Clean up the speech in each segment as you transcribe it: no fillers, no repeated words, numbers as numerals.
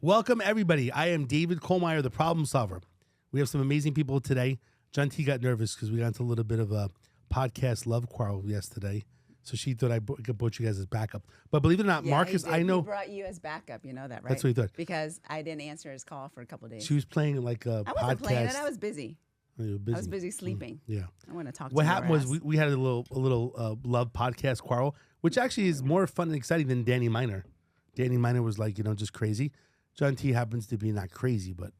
Welcome, everybody. I am David Kohlmeier, the problem solver. We have some amazing people today. Gentille got nervous because we got into a little bit of a podcast love quarrel yesterday. So she thought I could put you guys as backup. But believe it or not, Marcus, I know. He brought you as backup. You know that, right? That's what he thought. Because I didn't answer his call for a couple of days. She was playing like a podcast. I wasn't playing it. I was busy. Oh, you were busy. I was busy sleeping. Yeah. I want to talk to What your happened was ass. we had a little love podcast quarrel, which actually is more fun and exciting than Danny Miner. Danny Miner was like, just crazy. John T happens to be not crazy, but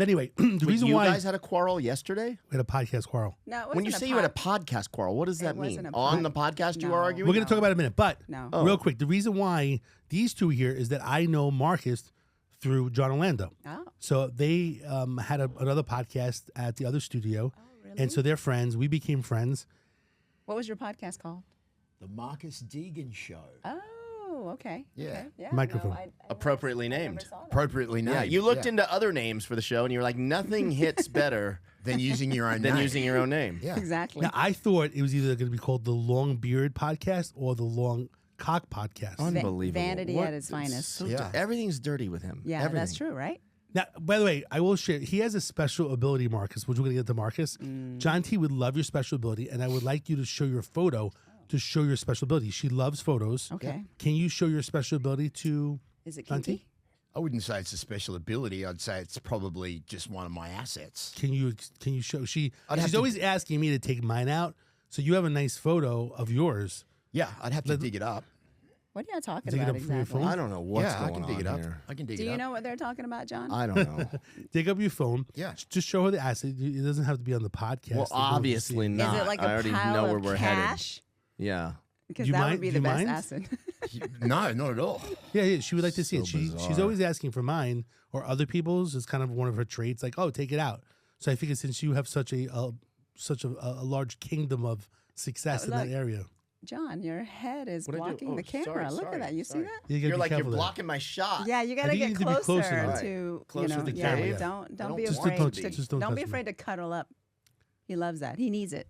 anyway, the reason you why guys had a quarrel yesterday? we had a podcast quarrel. No, it When you wasn't say you had a podcast quarrel, what does that mean? wasn't a On the pod- podcast you No. are arguing? We're going to talk about it in a minute, but No. real quick, the reason why these two here is that I know Marcus through John Orlando. Oh, So they had another podcast at the other studio, really? and so they're friends. We became friends. What was your podcast called? The Marcus Deegan Show. Oh, okay. Yeah. Okay. Yeah. Microphone. No, I Appropriately never named. saw that. Appropriately named. Yeah, you looked into other names for the show and you were like, nothing hits better Than using your own than name. using your own name. Yeah. Exactly. Now, I thought it was either going to be called the Long Beard Podcast or the Long Cock Podcast. Unbelievable. Vanity What- at its finest. So Yeah. Everything's dirty with him. Yeah, Everything. that's true, right? Now, by the way, I will share. He has a special ability, Marcus, which we're going to get to Marcus. John T would love your special ability, and I would like you to show your photo to show your special ability. She loves photos. Okay. Can you show your special ability to Is it John T? kinky? I wouldn't say it's a special ability. I'd say it's probably just one of my assets. Can you show? I'd have She's to- always asking me to take mine out. So you have a nice photo of yours. Yeah, I'd have to dig it up. What are you talking Dig it about up from your exactly? phone? I don't know what's yeah, I going can dig on it up. here. I can dig Do it you up. know what they're talking about, John? I don't know. Dig up your phone. Yeah. Just show her the asset. It doesn't have to be on the podcast. Well, They don't have to obviously see it. not. Is it like I a already pile know of where we're headed. cash? Yeah. Because Do you that mind- would be do the you best mind? asset. No, not at all. Yeah, she would like to see it. So She's bizarre. always asking for mine or other people's. It's kind of one of her traits. Like, oh, take it out. So I figured since you have such a large kingdom of success Oh, in that look. area, John, your head is What'd I do? blocking Oh, the camera. sorry, Look sorry, at that. You see sorry. that? you gotta You're be like you're careful there. blocking my shot. Yeah, you gotta think you get need to be closer closer, right. to Closer you know. to the Yeah, camera, yeah. don't be Just afraid. don't- to, just don't don't touch be me. afraid to cuddle up. He loves that. He needs it.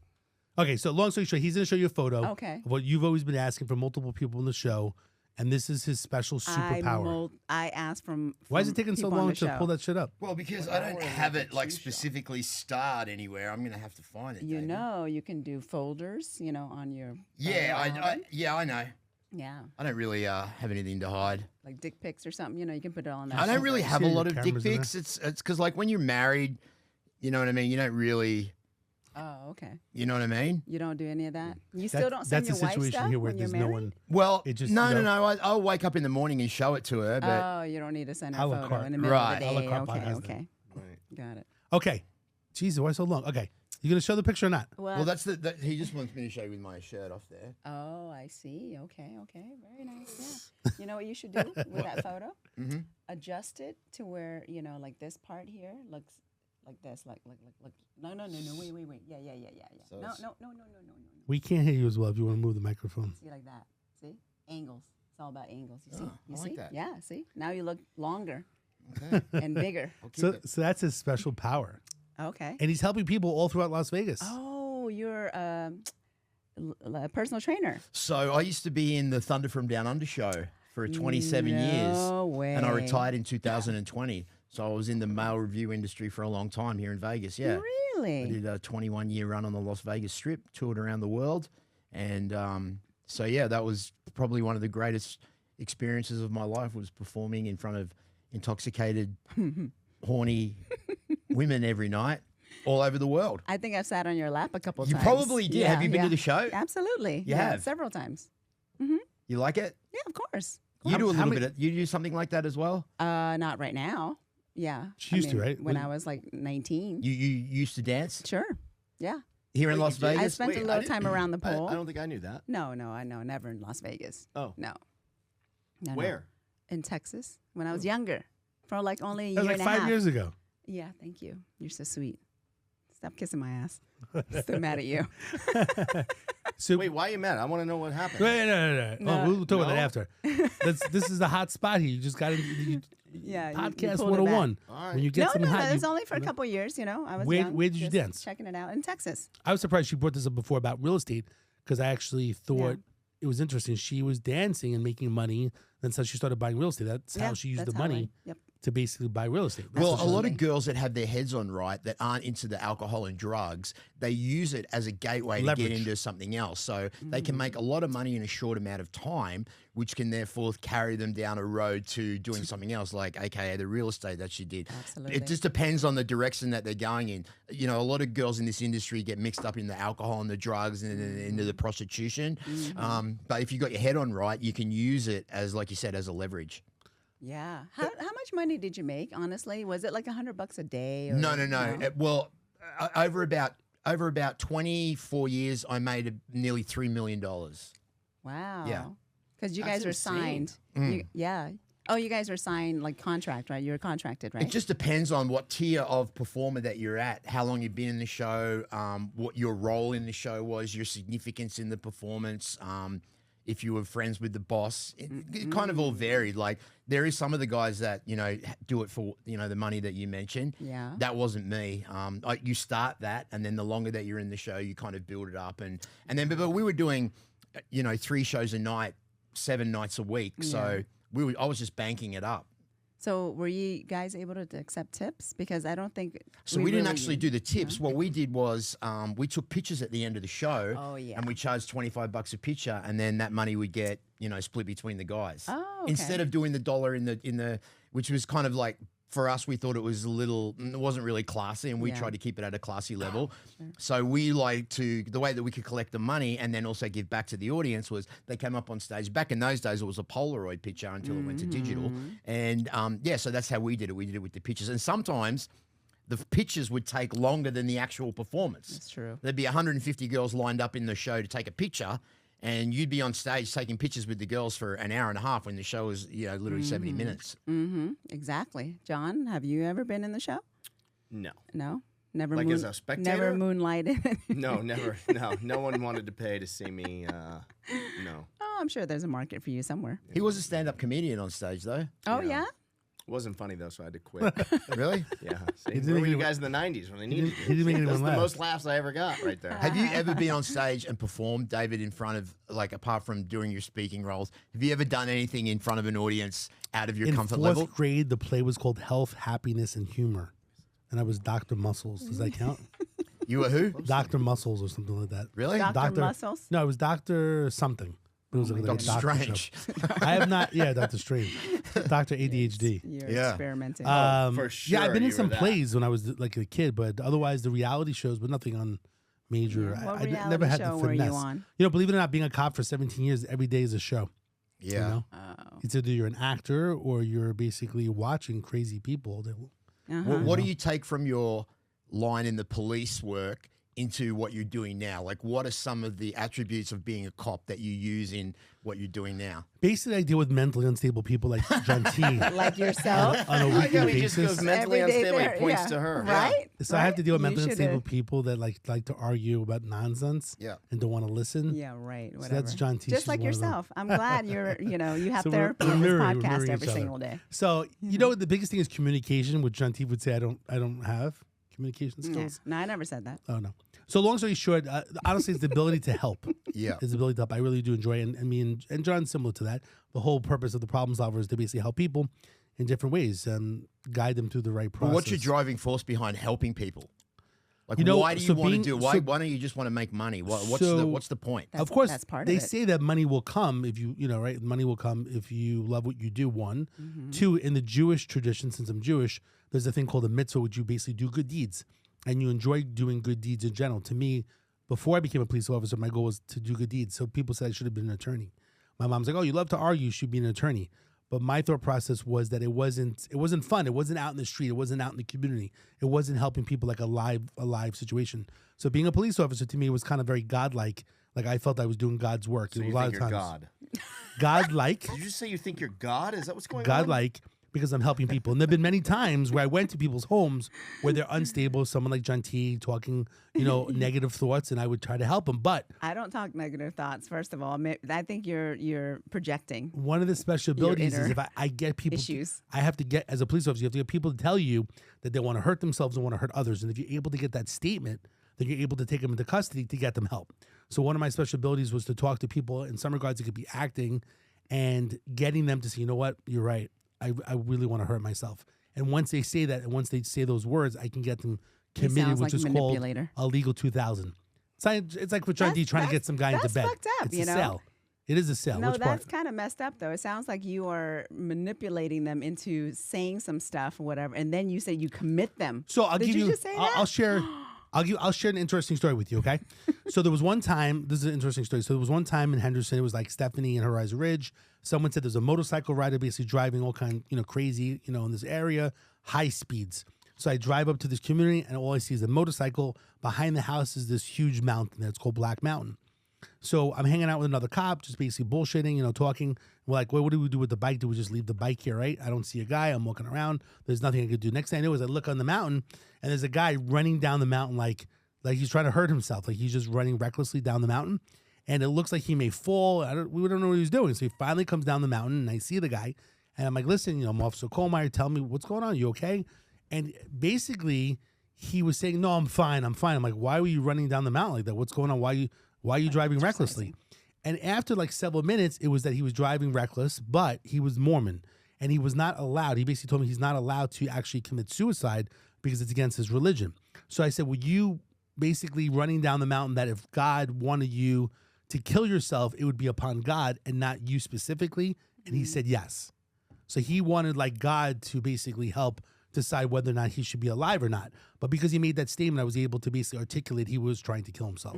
Okay, so long story short, he's going to show you a photo Okay. of what you've always been asking for multiple people in the show, and this is his special superpower. I asked from. Why is it taking so people on long the to show. pull that shit up? Well, because I don't have it like specifically starred anywhere. I'm going to have to find it. You David. know, you can do folders. You know, on your. Yeah, phone. I know. Yeah, I don't really have anything to hide. like dick pics or something. You know, you can put it on that. I don't really folder. have a See lot the of dick cameras in pics. It's because like when you're married, you know what I mean. You don't really, Oh, okay. you know what I mean. You don't do any of that. You That- still don't send that's your a wife situation stuff here where when you're there's no married? one. Well, It just- no. you I'll wake up in the morning and show it to her. But Oh, you don't need to send her A a la photo carte. in the middle Right. of the A la day. carte Okay, podcast okay, Right. got it. Okay, Jesus, why so long? Okay, you going to show the picture or not? well, that's he just wants me to show you with my shirt off there. Oh, I see. Okay, very nice. Yeah. You know what you should do with that photo? Mm-hmm. Adjust it to where like this part here looks like this, like. No. Wait. Yeah. So No. it's- We can't hear you as well if you want to move the microphone. See, like that. See, angles. It's all about angles. You see? Oh, You I see? like that. Yeah. See, now you look longer Okay. and bigger. I'll keep So it. that's his special power, Okay. and he's helping people all throughout Las Vegas. Oh, you're a personal trainer. So I used to be in the Thunder from Down Under show for 27 years. No way. And I retired in 2020. So I was in the mail review industry for a long time here in Vegas. Yeah. I Really? did a 21-year run on the Las Vegas Strip, toured around the world. And so, yeah, that was probably one of the greatest experiences of my life, was performing in front of intoxicated, horny women every night all over the world. I think I've sat on your lap a couple You times. probably did. Have you been to the show? Absolutely. You have? several times. You like it? Yeah, of course. You do a how little many- bit. You do something like that as well? Not right now. Yeah. She used to, right? When I was like 19. You used to dance Sure. Yeah. here in Wait, Las you did? Vegas? I spent Wait, a I little didn't- time around the pool. I don't think I knew that. No, I know. Never in Las Vegas. Oh. No. No. Where? In Texas when I was younger. For like only a That was year like and a 5 half. years ago. Yeah, thank you. You're so sweet. Stop kissing my ass. Still mad at you. So Wait, why are you mad? I want to know what happened. Wait, no. No. Oh, we'll talk about that No? after. This is the hot spot here. You just got to Yeah. you podcast pulled it back. 101. All right. When you get No, something hot, it was you- only for a couple years, I was Where- young, where did you just dance? Checking it out in Texas. I was surprised she brought this up before about real estate because I actually thought it was interesting. She was dancing and making money. Then so she started buying real estate. That's how she used the money to basically buy real estate. Well, a lot of girls that have their heads on right, that aren't into the alcohol and drugs, they use it as a gateway to get into something else. So they can make a lot of money in a short amount of time, which can therefore carry them down a road to doing something else, like AKA the real estate that she did. Absolutely. It just depends on the direction that they're going in. You know, a lot of girls in this industry get mixed up in the alcohol and the drugs and into the prostitution. But if you got your head on right, you can use it as, like you said, as a leverage. Yeah. How much money did you make? Honestly, was it like $100 a day? Or, No. Well, over about 24 years, I made nearly $3 million. Wow. Yeah. Because you guys are signed. Yeah. Oh, you guys are signed like contract, right? You're contracted, right? It just depends on what tier of performer that you're at, how long you've been in the show, what your role in the show was, your significance in the performance. If you were friends with the boss, it kind of all varied. Like there is some of the guys that, you know, do it for, you know, the money that you mentioned. Yeah. That wasn't me. You start that, and then the longer that you're in the show, you kind of build it up. And then, but we were doing, you know, 3 shows a night, 7 nights a week. So I was just banking it up. So were you guys able to accept tips? Because I don't think so. We didn't actually do the tips. What we did was we took pictures at the end of the show. Oh, yeah. And we charged $25 a picture, and then that money would get, you know, split between the guys. Oh, okay. Instead of doing the dollar in the which was kind of like, for us, we thought it was it wasn't really classy, and we tried to keep it at a classy level. So we like the way that we could collect the money and then also give back to the audience was they came up on stage. Back in those days, it was a Polaroid picture until it went to digital. And so that's how we did it. We did it with the pictures. And sometimes the pictures would take longer than the actual performance. That's true. There'd be 150 girls lined up in the show to take a picture, and you'd be on stage taking pictures with the girls for an hour and a half when the show was, you know, literally 70 minutes. Exactly. John, have you ever been in the show? No. No? Never Like as a spectator? Never moonlighted? No, never. No one wanted to pay to see me. No. Oh, I'm sure there's a market for you somewhere. He was a stand-up comedian on stage, though. Oh, yeah? It wasn't funny, though, so I had to quit. Really? Yeah. See, where were you guys in the 90s when I needed you? He didn't make That's anyone the laugh. most laughs I ever got right there. Have you ever been on stage and performed, David, in front of, like, apart from doing your speaking roles, have you ever done anything in front of an audience out of your In comfort 4th level? grade, the play was called Health, Happiness, and Humor. And I was Dr. Muscles. Does that count? You were who? Dr. Muscles or something like that. Really? Dr. Muscles? No, it was Dr. something. It was like a Dr. doctor Strange. show. I have not, Dr. Strange. Dr. ADHD. You're Yeah. experimenting. For sure. Yeah, I've been in you some were that. plays when I was like a kid, but otherwise the reality shows, but nothing on major. What I reality never had show the were you finesse. on? You know, believe it or not, being a cop for 17 years, every day is a show. Yeah. You know? Oh. It's either you're an actor or you're basically watching crazy people. What do you take from your line in the police work into what you're doing now? Like, what are some of the attributes of being a cop that you use in what you're doing now? Basically, I deal with mentally unstable people like Gentille Like yourself? on a I like how weekly he just basis. goes mentally Every day unstable. He there, points yeah. to her. Right? So I have to deal with You mentally should unstable have- people that like to argue about nonsense Yeah. and don't want to listen. Yeah, right. So Whatever. that's John T. Just She's like one of them. yourself. I'm glad you have So we're therapy on this mirroring podcast each every other. single day. So you know the biggest thing is communication, which John T would say I don't have communication Yeah. skills. No, I never said that. Oh no. So long story short, honestly, it's the ability to help. Yeah. It's the ability to help. I really do enjoy it. And me and John's similar to that. The whole purpose of the problem solver is to basically help people in different ways and guide them through the right But process. what's your driving force behind helping people? Like, You know, why do you so want to being- do? Why don't you just want to make money? What's the point? That's- Of course, that's part of they it. say that money will come if you know, right? Money will come if you love what you do, one. Two, in the Jewish tradition, since I'm Jewish, there's a thing called a mitzvah, which you basically do good deeds. And you enjoy doing good deeds in general. To me, before I became a police officer, my goal was to do good deeds. So people said I should have been an attorney. My mom's like, oh, you love to argue, you should be an attorney. But my thought process was that it wasn't fun. It wasn't out in the street. It wasn't out in the community. It wasn't helping people like a live situation. So being a police officer to me was kind of very godlike. Like I felt I was doing God's work. So a you lot think of you're times. God. Godlike, Did you just say you think you're God? Is that what's going on? godlike, because I'm helping people. And there've been many times where I went to people's homes where they're unstable, someone like John T talking, negative thoughts, and I would try to help them. But I don't talk negative thoughts. First of all, I think you're projecting one of the special abilities is if I get people, issues. I have to get, as a police officer, you have to get people to tell you that they want to hurt themselves and want to hurt others. And if you're able to get that statement, then you're able to take them into custody to get them help. So one of my special abilities was to talk to people. In some regards, it could be acting and getting them to say, you know what, you're right. I really want to hurt myself. And once they say that, and once they say those words, I can get them committed, which is called a legal 2000. It's like we're trying to get some guy into bed. Fucked up, it's a sale. It is a sale. No, Which that's part? kind of messed up, though. It sounds like you are manipulating them into saying some stuff or whatever, and then you say you commit them. So I'll Did give you you. just say that? I'll share. I'll share an interesting story with you. Okay. So there was one time. This is an interesting story. So there was one time in Henderson. It was like Stephanie and Horizon Ridge. Someone said there's a motorcycle rider basically driving all kind, crazy, in this area, high speeds. So I drive up to this community, and all I see is a motorcycle. Behind the house is this huge mountain there. It's called Black Mountain. So I'm hanging out with another cop, just basically bullshitting, talking. We're like, well, what do we do with the bike? Do we just leave the bike here, right? I don't see a guy. I'm walking around. There's nothing I could do. Next thing I know is I look on the mountain, and there's a guy running down the mountain like he's trying to hurt himself. Like he's just running recklessly down the mountain. And it looks like he may fall. We don't know what he's doing. So he finally comes down the mountain, and I see the guy. And I'm like, listen, I'm Officer Kohlmeier. Tell me what's going on. You okay? And basically, he was saying, no, I'm fine. I'm fine. I'm like, why were you running down the mountain like that? What's going on? Why are you driving recklessly? And after like several minutes, it was that he was driving reckless, but he was Mormon. And he was not allowed. He basically told me he's not allowed to actually commit suicide because it's against his religion. So I said, well, you basically running down the mountain that if God wanted you to kill yourself, it would be upon God and not you specifically. And he said yes. So he wanted like God to basically help decide whether or not he should be alive or not. But because he made that statement, I was able to basically articulate he was trying to kill himself.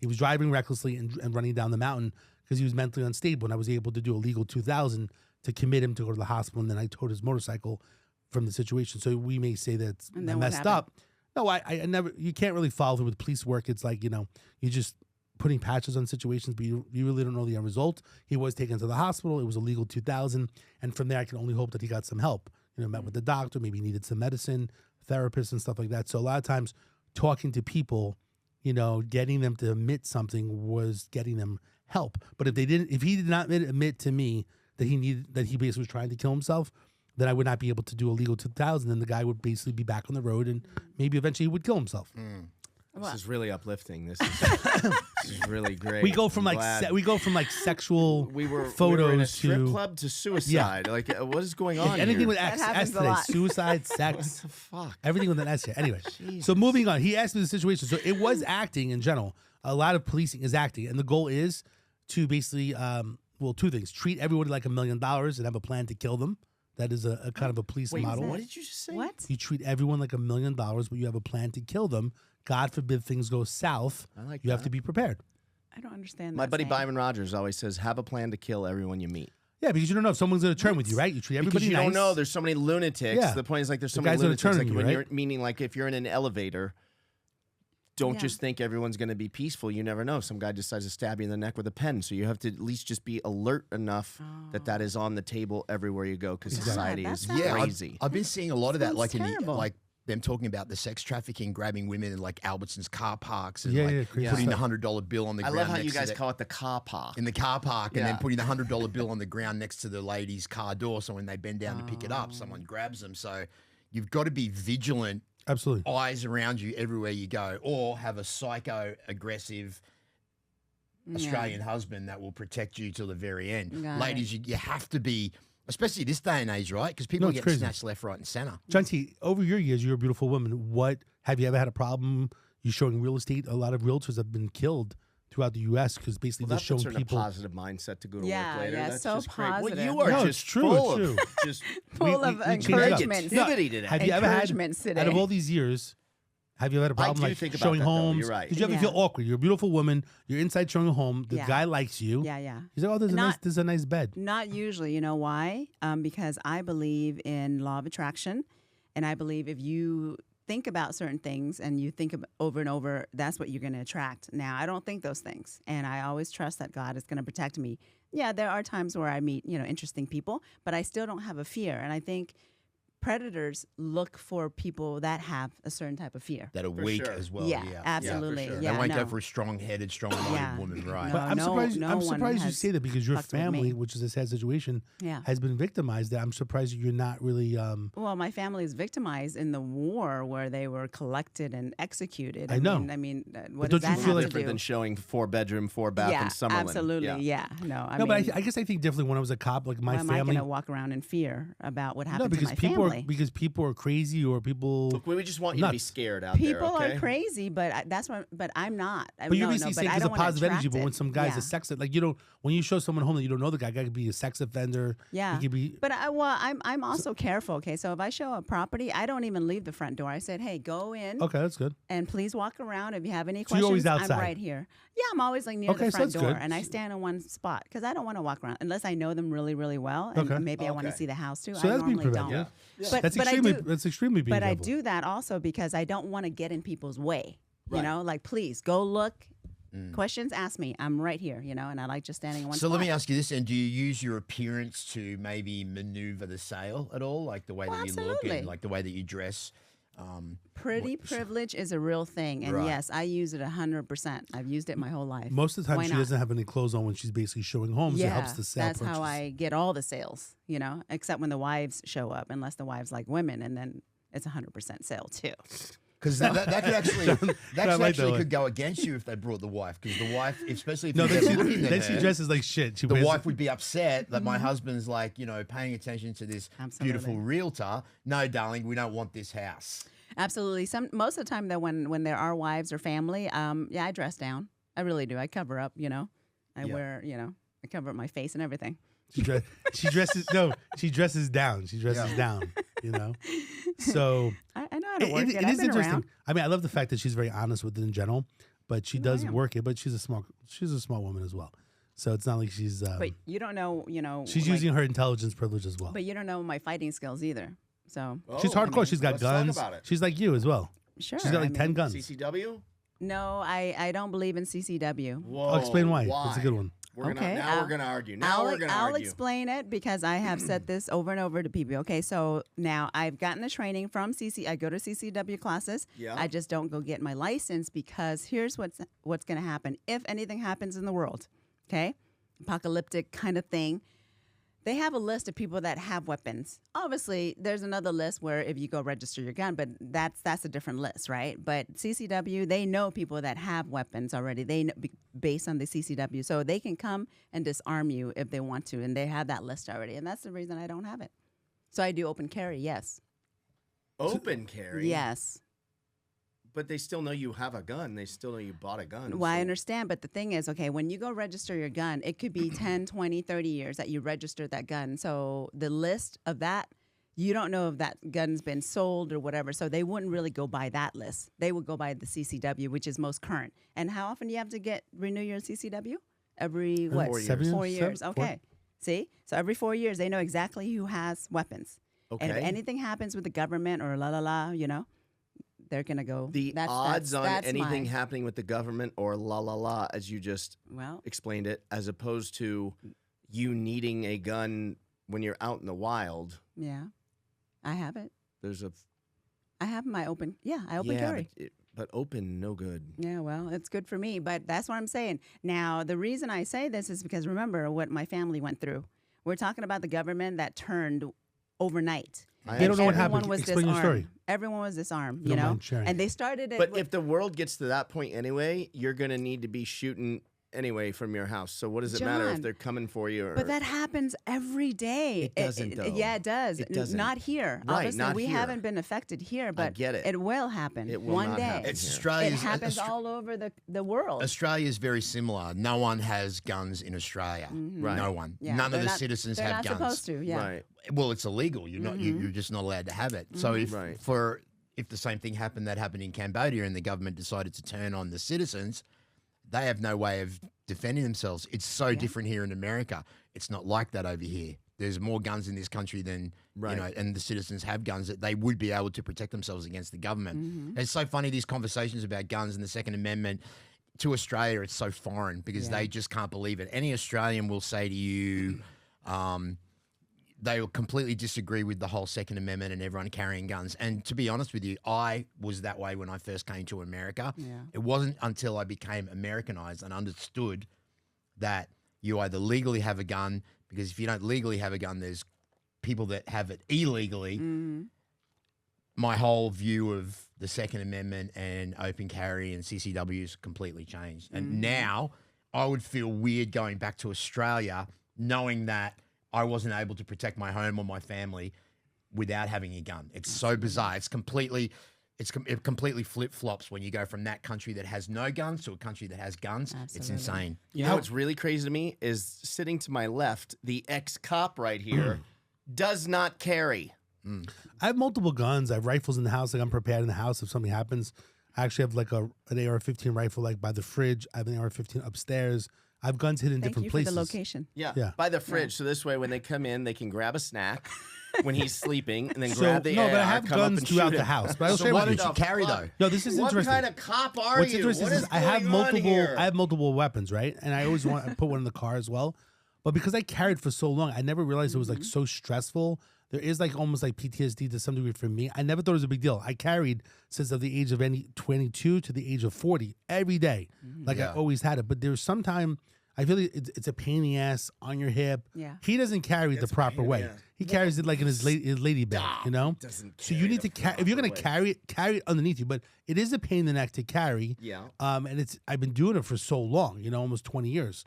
He was driving recklessly and running down the mountain because he was mentally unstable. And I was able to do a legal 2000 to commit him to go to the hospital. And then I towed his motorcycle from the situation. So we may say that I messed up. No, I never, you can't really follow through with police work. It's like, you're just putting patches on situations, but you really don't know the end result. He was taken to the hospital. It was a legal 2000. And from there, I can only hope that he got some help. Met with the doctor, maybe needed some medicine, therapists and stuff like that. So a lot of times talking to people, getting them to admit something was getting them help. But if he did not admit to me that he basically was trying to kill himself, then I would not be able to do a legal 2000. And the guy would basically be back on the road and maybe eventually he would kill himself. This is really uplifting. This is really great. We go from sexual photos in a strip to club to suicide. Like what is going on? Anything here? with S today. Suicide, sex. What the fuck? Everything with an S here. Anyway, so moving on. He asked me the situation. So it was acting in general. A lot of policing is acting, and the goal is to basically, two things: treat everybody like $1 million and have a plan to kill them. That is a kind of a police model. What did you just say? What? You treat everyone like $1 million, but you have a plan to kill them. God forbid things go south. You have to be prepared. I don't understand. My buddy Byron Rogers always says, "Have a plan to kill everyone you meet." Yeah, because you don't know if someone's going to turn with you, right? You treat everybody because you nice. don't know. There's so many lunatics. Yeah. The point is like there's so The many guy's gonna lunatics. turn Like on you, when right? you're meaning like if you're in an elevator, don't just think everyone's going to be peaceful. You never know. Some guy decides to stab you in the neck with a pen. So you have to at least just be alert enough that is on the table everywhere you go because society is crazy. I've been seeing a lot of that, like terrible. like them talking about the sex trafficking, grabbing women in like Albertsons car parks and crazy putting the stuff. $100 bill on the I ground. love how next you to guys the- call it the car park. in the car park, and Yeah. then putting the $100 bill on the ground next to the lady's car door. So when they bend down to pick it up, someone grabs them. So you've got to be vigilant, Absolutely. eyes around you everywhere you go, or have a psycho aggressive Australian husband that will protect you till the very end. Got Ladies, you have to be, especially this day and age, right? Because people it's get crazy. snatched left, right, and center. Janti, over your years, you're a beautiful woman. What have you ever had a problem? You showing real estate? A lot of realtors have been killed throughout the U.S. because basically Well, just that puts showing her in a people. positive mindset to go to Yeah, work later. yeah, That's so just great. Well, positive. you are No, just it's true, full it's of true. just Full of we change it up. encouragement. No, Negativity today. Have you ever had, Encouragements today. out of all these years, have you ever had a problem do like think about showing that, though. homes? You're right. Did you ever feel awkward? You're a beautiful woman. You're inside showing a home. The Yeah. guy likes you. Yeah. He's like, oh, there's a nice bed. Not usually. You know why? Because I believe in law of attraction, and I believe if you think about certain things and you think of over and over, that's what you're going to attract. Now, I don't think those things, and I always trust that God is going to protect me. Yeah, there are times where I meet, interesting people, but I still don't have a fear. And I think predators look for people that have a certain type of fear. That are For weak sure. as well. Yeah, Yeah, absolutely. sure. Yeah, they won't no. go for a strong-headed, strong-minded Yeah. woman, right? No. But I'm surprised. no I'm one surprised you has say that because your fucked with me. family, which is a sad situation, Yeah. has been victimized. That I'm surprised you're not really. Well, my family is victimized in the war where they were collected and executed. I know. What don't does you that feel have like- to Different do? than showing 4-bedroom, 4-bath Yeah, in Summerlin. absolutely. Yeah. No, no, but I guess I think differently. When I was a cop, like my why am I family. going to walk around in fear about what No, happened to because my people family? are crazy or people. Look, we just want you to be Nuts. scared out People there. Okay? are crazy, but that's what. But I'm not. But you're basically saying I because don't of wanna positive energy. attract But when it. some guy's Yeah. a sex, like you don't, when you show someone home that you don't know the guy could be a sex offender. Yeah, he could be. but I'm also careful. Okay, so if I show a property, I don't even leave the front door. I said, hey, go in Okay, that's good. and please walk around. If you have any So questions, you're always outside? I'm right here. Yeah, I'm always like near Okay, the so front that's door, good. and I stand in one spot because I don't want to walk around unless I know them really, really well, and Okay. maybe I want to Okay. see the house too. So I that's being normally preventive. don't. Yeah. That's But extremely. I do. That's extremely being But I careful. do that also because I don't want to get in people's way. You Right. know, like please go look. Questions, ask me. I'm right here. You know, and I like just standing in one So spot. let me ask you this: and do you use your appearance to maybe maneuver the sale at all, like the way Well, that you look absolutely. and like the way that you dress? Pretty privilege is a real thing, and Right. yes, I use it 100%. I've used it my whole life. Most of the time, Why she not? doesn't have any clothes on when she's basically showing homes. Yeah, It helps the sale. that's how purchase. I get all the sales. You know, except when the wives show up, unless the wives like women, and then it's 100% sale too. Because that could actually I that like that one. could go against you if they brought the wife. Because the wife, especially if No, you're then looking at she her, dresses like shit. She the wears, wife would be upset that my husband's like, paying attention to this beautiful Absolutely. realtor. No, darling, we don't want this house. Absolutely. Most of the time, though, when there are wives or family, yeah, I dress down. I really do. I cover up. You know, I Yeah. wear. You know, I cover up my face and everything. She dresses. No, she dresses down. She dresses Yeah. down. You know. So I know how to work it. it I've is been interesting. around. I mean, I love the fact that she's very honest with it in general, but she does I am. work it. But she's a smart woman as well. So it's not like she's. But you don't know. You know, She's like- using her intelligence privilege as well. But you don't know my fighting skills either. So She's Oh, hardcore. She's got let's talk guns. about it. She's like you as well. sure. She's got like I 10 mean, guns. CCW? No, I don't believe in CCW. Whoa. I'll explain why. That's a good one. We're Okay, now we're I'll- gonna argue. Now we're gonna I'll argue. explain it because I have said this over and over to people. Okay, so now I've gotten the training from CC. I go to CCW classes. Yeah. I just don't go get my license because here's what's going to happen if anything happens in the world. Okay, apocalyptic kind of thing. They have a list of people that have weapons. Obviously, there's another list where if you go register your gun, but that's a different list, right? But CCW, they know people that have weapons already. They know, based on the CCW, so they can come and disarm you if they want to, and they have that list already. And that's the reason I don't have it. So I do open carry, yes, Open carry. yes. But they still know you have a gun. They still know you bought a gun. Well, I so- understand, but the thing is, okay, when you go register your gun, it could be 10, 20, 30 years that you registered that gun. So the list of that, you don't know if that gun's been sold or whatever. So they wouldn't really go by that list. They would go by the CCW, which is most current. And how often do you have to renew your CCW? Every, what? 4 years. 4 years. Seven? Okay. See? So every 4 years, they know exactly who has weapons. And if Okay. anything happens with the government or you know, they're going to go. The that's, odds on that's anything my, happening with the government or la, as you just well, explained it, as opposed to you needing a gun when you're out in the wild, yeah, I have it. there's a I have my open. Yeah, I open yeah, carry. but open, no good. Yeah, well, it's good for me, but that's what I'm saying. Now, the reason I say this is because remember what my family went through. We're talking about the government that turned overnight. They don't know what Everyone happened. was Explain your disarmed. story. Everyone was disarmed, If you you don't know? mind sharing. And they started it But with, if the world gets to that point anyway, you're going to need to be shooting anyway from your house. So what does it matter if John, they're coming for you? Or, but that happens every day. It doesn't, though. Yeah, it does. It doesn't. Not here. Right, Obviously, not we here. haven't been affected here, but get it. It will happen It will one not day. happen It's here. It Australia's happens all over the world. Australia is very similar. No one has guns in Australia. Right. No one. Yeah, None of they're the not- citizens they're have not guns. supposed to, yeah. Right. Well, it's illegal. You're not. You're just not allowed to have it. So if Right. if the same thing happened that happened in Cambodia and the government decided to turn on the citizens, they have no way of defending themselves. It's so different here in America. It's not like that over here. There's more guns in this country than Right. you know, and the citizens have guns that they would be able to protect themselves against the government. It's so funny these conversations about guns and the Second Amendment. To Australia, it's so foreign because they just can't believe it. Any Australian will say to you, they will completely disagree with the whole Second Amendment and everyone carrying guns. And to be honest with you, I was that way when I first came to America. Yeah. It wasn't until I became Americanized and understood that you either legally have a gun, because if you don't legally have a gun, there's people that have it illegally. My whole view of the Second Amendment and open carry and CCW's completely changed. And now I would feel weird going back to Australia knowing that I wasn't able to protect my home or my family without having a gun. It's so bizarre. It completely flip-flops when you go from that country that has no guns to a country that has guns. Absolutely. It's insane. You know what's really crazy to me is sitting to my left, the ex-cop right here does not carry. I have multiple guns. I have rifles in the house. Like I'm prepared in the house if something happens. I actually have like an AR-15 rifle like by the fridge. I have an AR-15 upstairs. I have guns hidden in Thank different you places. for the location. Yeah, by the fridge. So this way, when they come in, they can grab a snack when he's sleeping, and then So grab the no, but I AR, have come up guns and throughout shoot the him. house. But I'll So share why with don't you. you carry, though? No, this is What interesting. kind of cop are What's you? interesting What is is I have going on multiple. here? I have multiple weapons, right? And I always want to put one in the car as well. But because I carried for so long, I never realized it was like so stressful. There is like almost like PTSD to some degree for me. I never thought it was a big deal. I carried since of the age of 22 to the age of 40 every day. Like I always had it. But there's some time I feel like it's a pain in the ass on your hip. Yeah. He doesn't carry it the proper way. He carries it like in his lady bag, you know? So you need to carry, if you're going to carry it underneath you. But it is a pain in the neck to carry. Yeah. And I've been doing it for so long, you know, almost 20 years.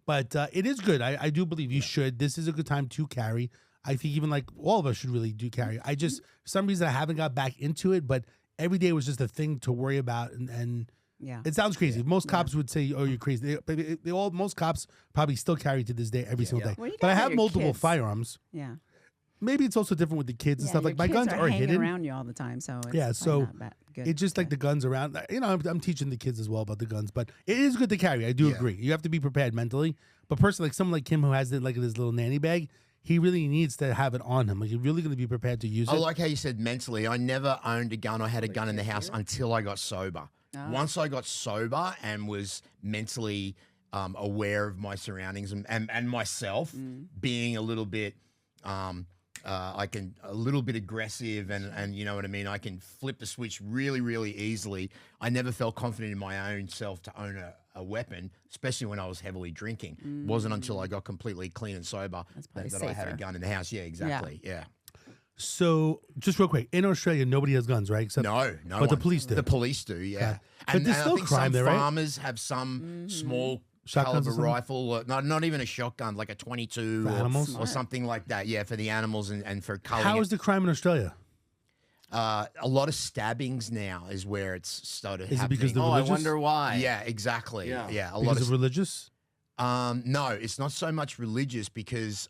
But it is good. I do believe you should. This is a good time to carry. I think even like all of us should really do carry. I just, for some reason, I haven't got back into it, but every day was just a thing to worry about. And Yeah. it sounds crazy. Most cops would say, "Oh, you're crazy." Most cops probably still carry to this day, every single day. Well, you But I gotta have have your multiple kids. firearms. Yeah. Maybe it's also different with the kids and stuff. your Like my kids guns are hanging hidden. around you all the time, so it's Yeah, probably so not that good. It's just like the guns around. You know, I'm teaching the kids as well about the guns, but it is good to carry. I do agree. You have to be prepared mentally. But personally, like someone like him who has it like in his little nanny bag, he really needs to have it on him. Like you're really going to be prepared to use it. I like how you said mentally. I never owned a gun or had a gun in the house until I got sober. Once I got sober and was mentally aware of my surroundings and myself being a little bit, a little bit aggressive and you know what I mean? I can flip the switch really, really easily. I never felt confident in my own self to own a weapon, especially when I was heavily drinking. It wasn't until I got completely clean and sober that I had a safer. gun in the house. Yeah, exactly. Yeah. So just real quick, in Australia, nobody has guns, right? Except No, but the one. police do. The police do, yeah. Okay. But there's still I think crime some there, right? farmers have some small Shotguns or caliber something? rifle, or not even a shotgun, like a 22 For animals? or something like that. Yeah, for the animals and for culling. How is the crime in Australia? A lot of stabbings now is where it's started Is it happening. because the Oh, I religious? wonder why. Yeah, exactly. Yeah. Yeah, a lot Because of of religious? no, it's not so much religious because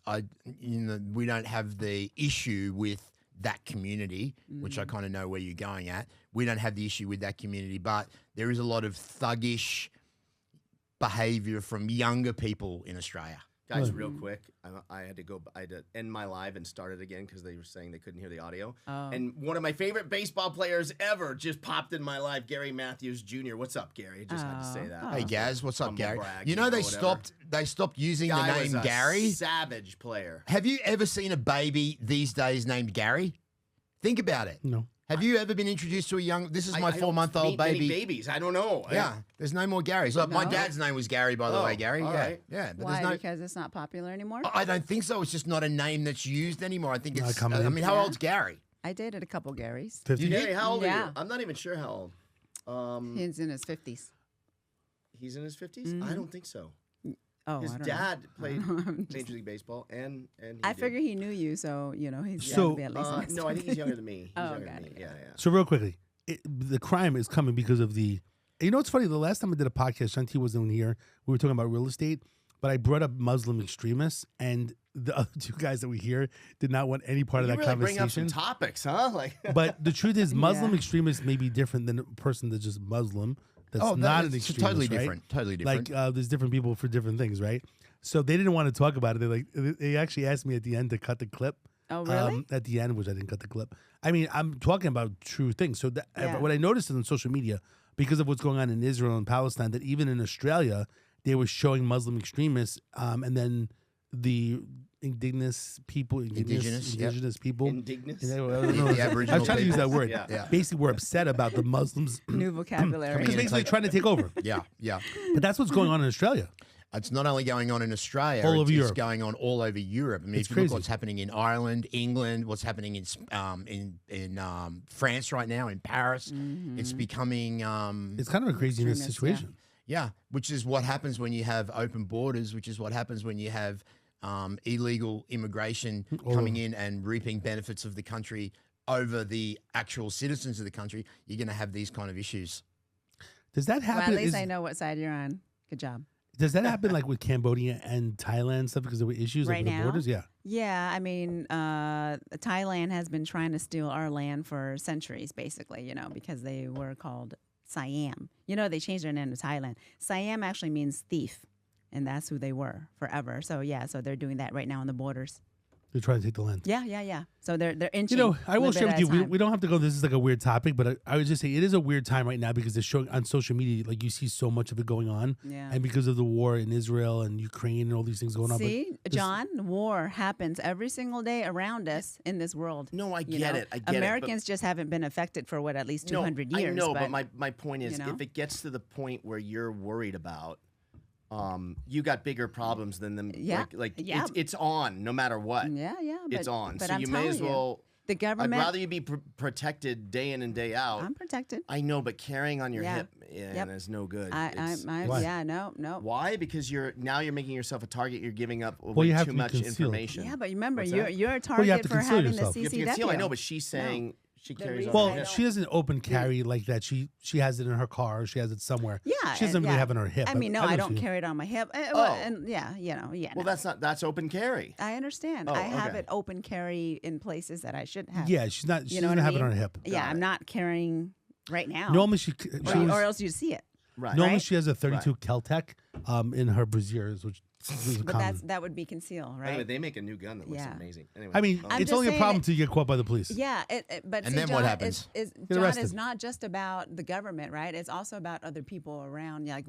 we don't have the issue with that community, which I kind of know where you're going at. We don't have the issue with that community, but there is a lot of thuggish behavior from younger people in Australia. Guys, real quick, I had to end my live and start it again because they were saying they couldn't hear the audio. And one of my favorite baseball players ever just popped in my live, Gary Matthews Jr. What's up, Gary? Just had to say that. Hey Gaz, what's up, Humble Gary? brag, You know they whatever. stopped using the Guy name was a Gary. savage player. Have you ever seen a baby these days named Gary? Think about it. No. Have you ever been introduced to a young? This is my I don't 4-month-old meet many baby. babies. I don't know. Yeah, there's no more Garys. Look, my No? dad's name was Gary, by the way, Gary. all Yeah, right. yeah. But Why? there's no. Because it's not popular anymore? I don't think so. It's just not a name that's used anymore. I think Not it's. coming I in. mean, how Yeah. old's Gary? I dated a couple Garys. 50? Gary, how old are Yeah. you? I'm not even sure how old. He's in his 50s. He's in his 50s? I don't think so. Oh, His I don't dad know. played I'm just- Major League Baseball, and he I did. figure he knew you, so, you know, he's So- got to be at least in his No, I think he's younger than me. He's Oh, younger got than it, me. got Yeah, yeah. So real quickly, the crime is coming because of the. You know what's funny? The last time I did a podcast, Gentille wasn't here. We were talking about real estate, but I brought up Muslim extremists, and the other two guys that were here did not want any part You of that really bring up conversation. some topics, huh? Like, But the truth is, Muslim Yeah. extremists may be different than a person that's just Muslim. That's Oh, not an it's extremist, totally right? different. Totally different. Like there's different people for different things, right? So they didn't want to talk about it. They actually asked me at the end to cut the clip. Oh, really? At the end, which I didn't cut the clip. I mean, I'm talking about true things. So Yeah. what I noticed on social media, because of what's going on in Israel and Palestine, that even in Australia, they were showing Muslim extremists, and then the indigenous people, Indigenous, indigenous people. Indignous. I don't know. The I Aboriginal was trying to use that people. word. Yeah. Basically, we're upset about the Muslims New vocabulary. because basically trying to take over. Yeah, yeah. But that's what's going on in Australia. It's not only going on in Australia, All over it's Europe. going on all over Europe. I mean, It's if you look crazy. what's happening in Ireland, England, what's happening in France right now, in Paris, it's becoming It's kind of a craziness Extremist, situation. yeah, which is what happens when you have open borders, which is what happens when you have illegal immigration coming in and reaping benefits of the country over the actual citizens of the country. You're going to have these kind of issues. Does that Well, happen? at least I know what side you're on. Good job. Does that happen like with Cambodia and Thailand stuff because there were issues Right over the now? borders? Yeah. Yeah, I mean, Thailand has been trying to steal our land for centuries, basically, you know, because they were called Siam. You know, they changed their name to Thailand. Siam actually means thief, and that's who they were forever. So, yeah, so they're doing that right now on the borders. They're trying to take the land. Yeah. So they're inching. You know, I will little share bit with you, at a we time. don't have to go, this is like a weird topic, but I would just say it is a weird time right now because they're showing on social media, like you see so much of it going on. Yeah. And because of the war in Israel and Ukraine and all these things going on. See, But John, war happens every single day around us in this world. No, I you get know? it. I get it. Americans just haven't been affected for what, at least 200 years. I know, but my point is, you know? if it gets to the point where you're worried about, you got bigger problems than them. Yeah. Like Yeah. it's on no matter what. Yeah. It's on. But So I'm you may as telling you, well. the I'd government. rather you be protected day in and day out. I'm protected. I know, but carrying on your Yeah. hip is no good. I It's- Why? yeah, no. Why? Because you're making yourself a target. You're giving up you way have too to be much concealed. information. Yeah, but remember, What's you're that? you're a you have target to for conceal having yourself. the You have to conceal. CCW. I know, but she's saying she The carries reason on. well, her hip. she doesn't open carry like that. She has it in her car. She has it somewhere. Yeah, She doesn't and- really yeah. have it on her hip. I mean, no, know I what don't you mean. carry it on my hip. Oh. And yeah, yeah. Well, no. that's open carry. I understand. Oh, I have okay. it open carry in places that I shouldn't have. Yeah, she know doesn't what I have it mean? on her hip. Yeah, Got I'm it. not carrying right now. Normally she or else you'd see it. Right. normally right? she has a 32 Keltec in her brassieres, which is But common. that would be concealed, right? Anyway, they make a new gun that looks Yeah. amazing. Anyway, I mean, I'm it's just only a saying problem it- till you get caught by the police. Yeah, but And see, then John, what happens? John, arrested. is not just about the government, right? It's also about other people around. Like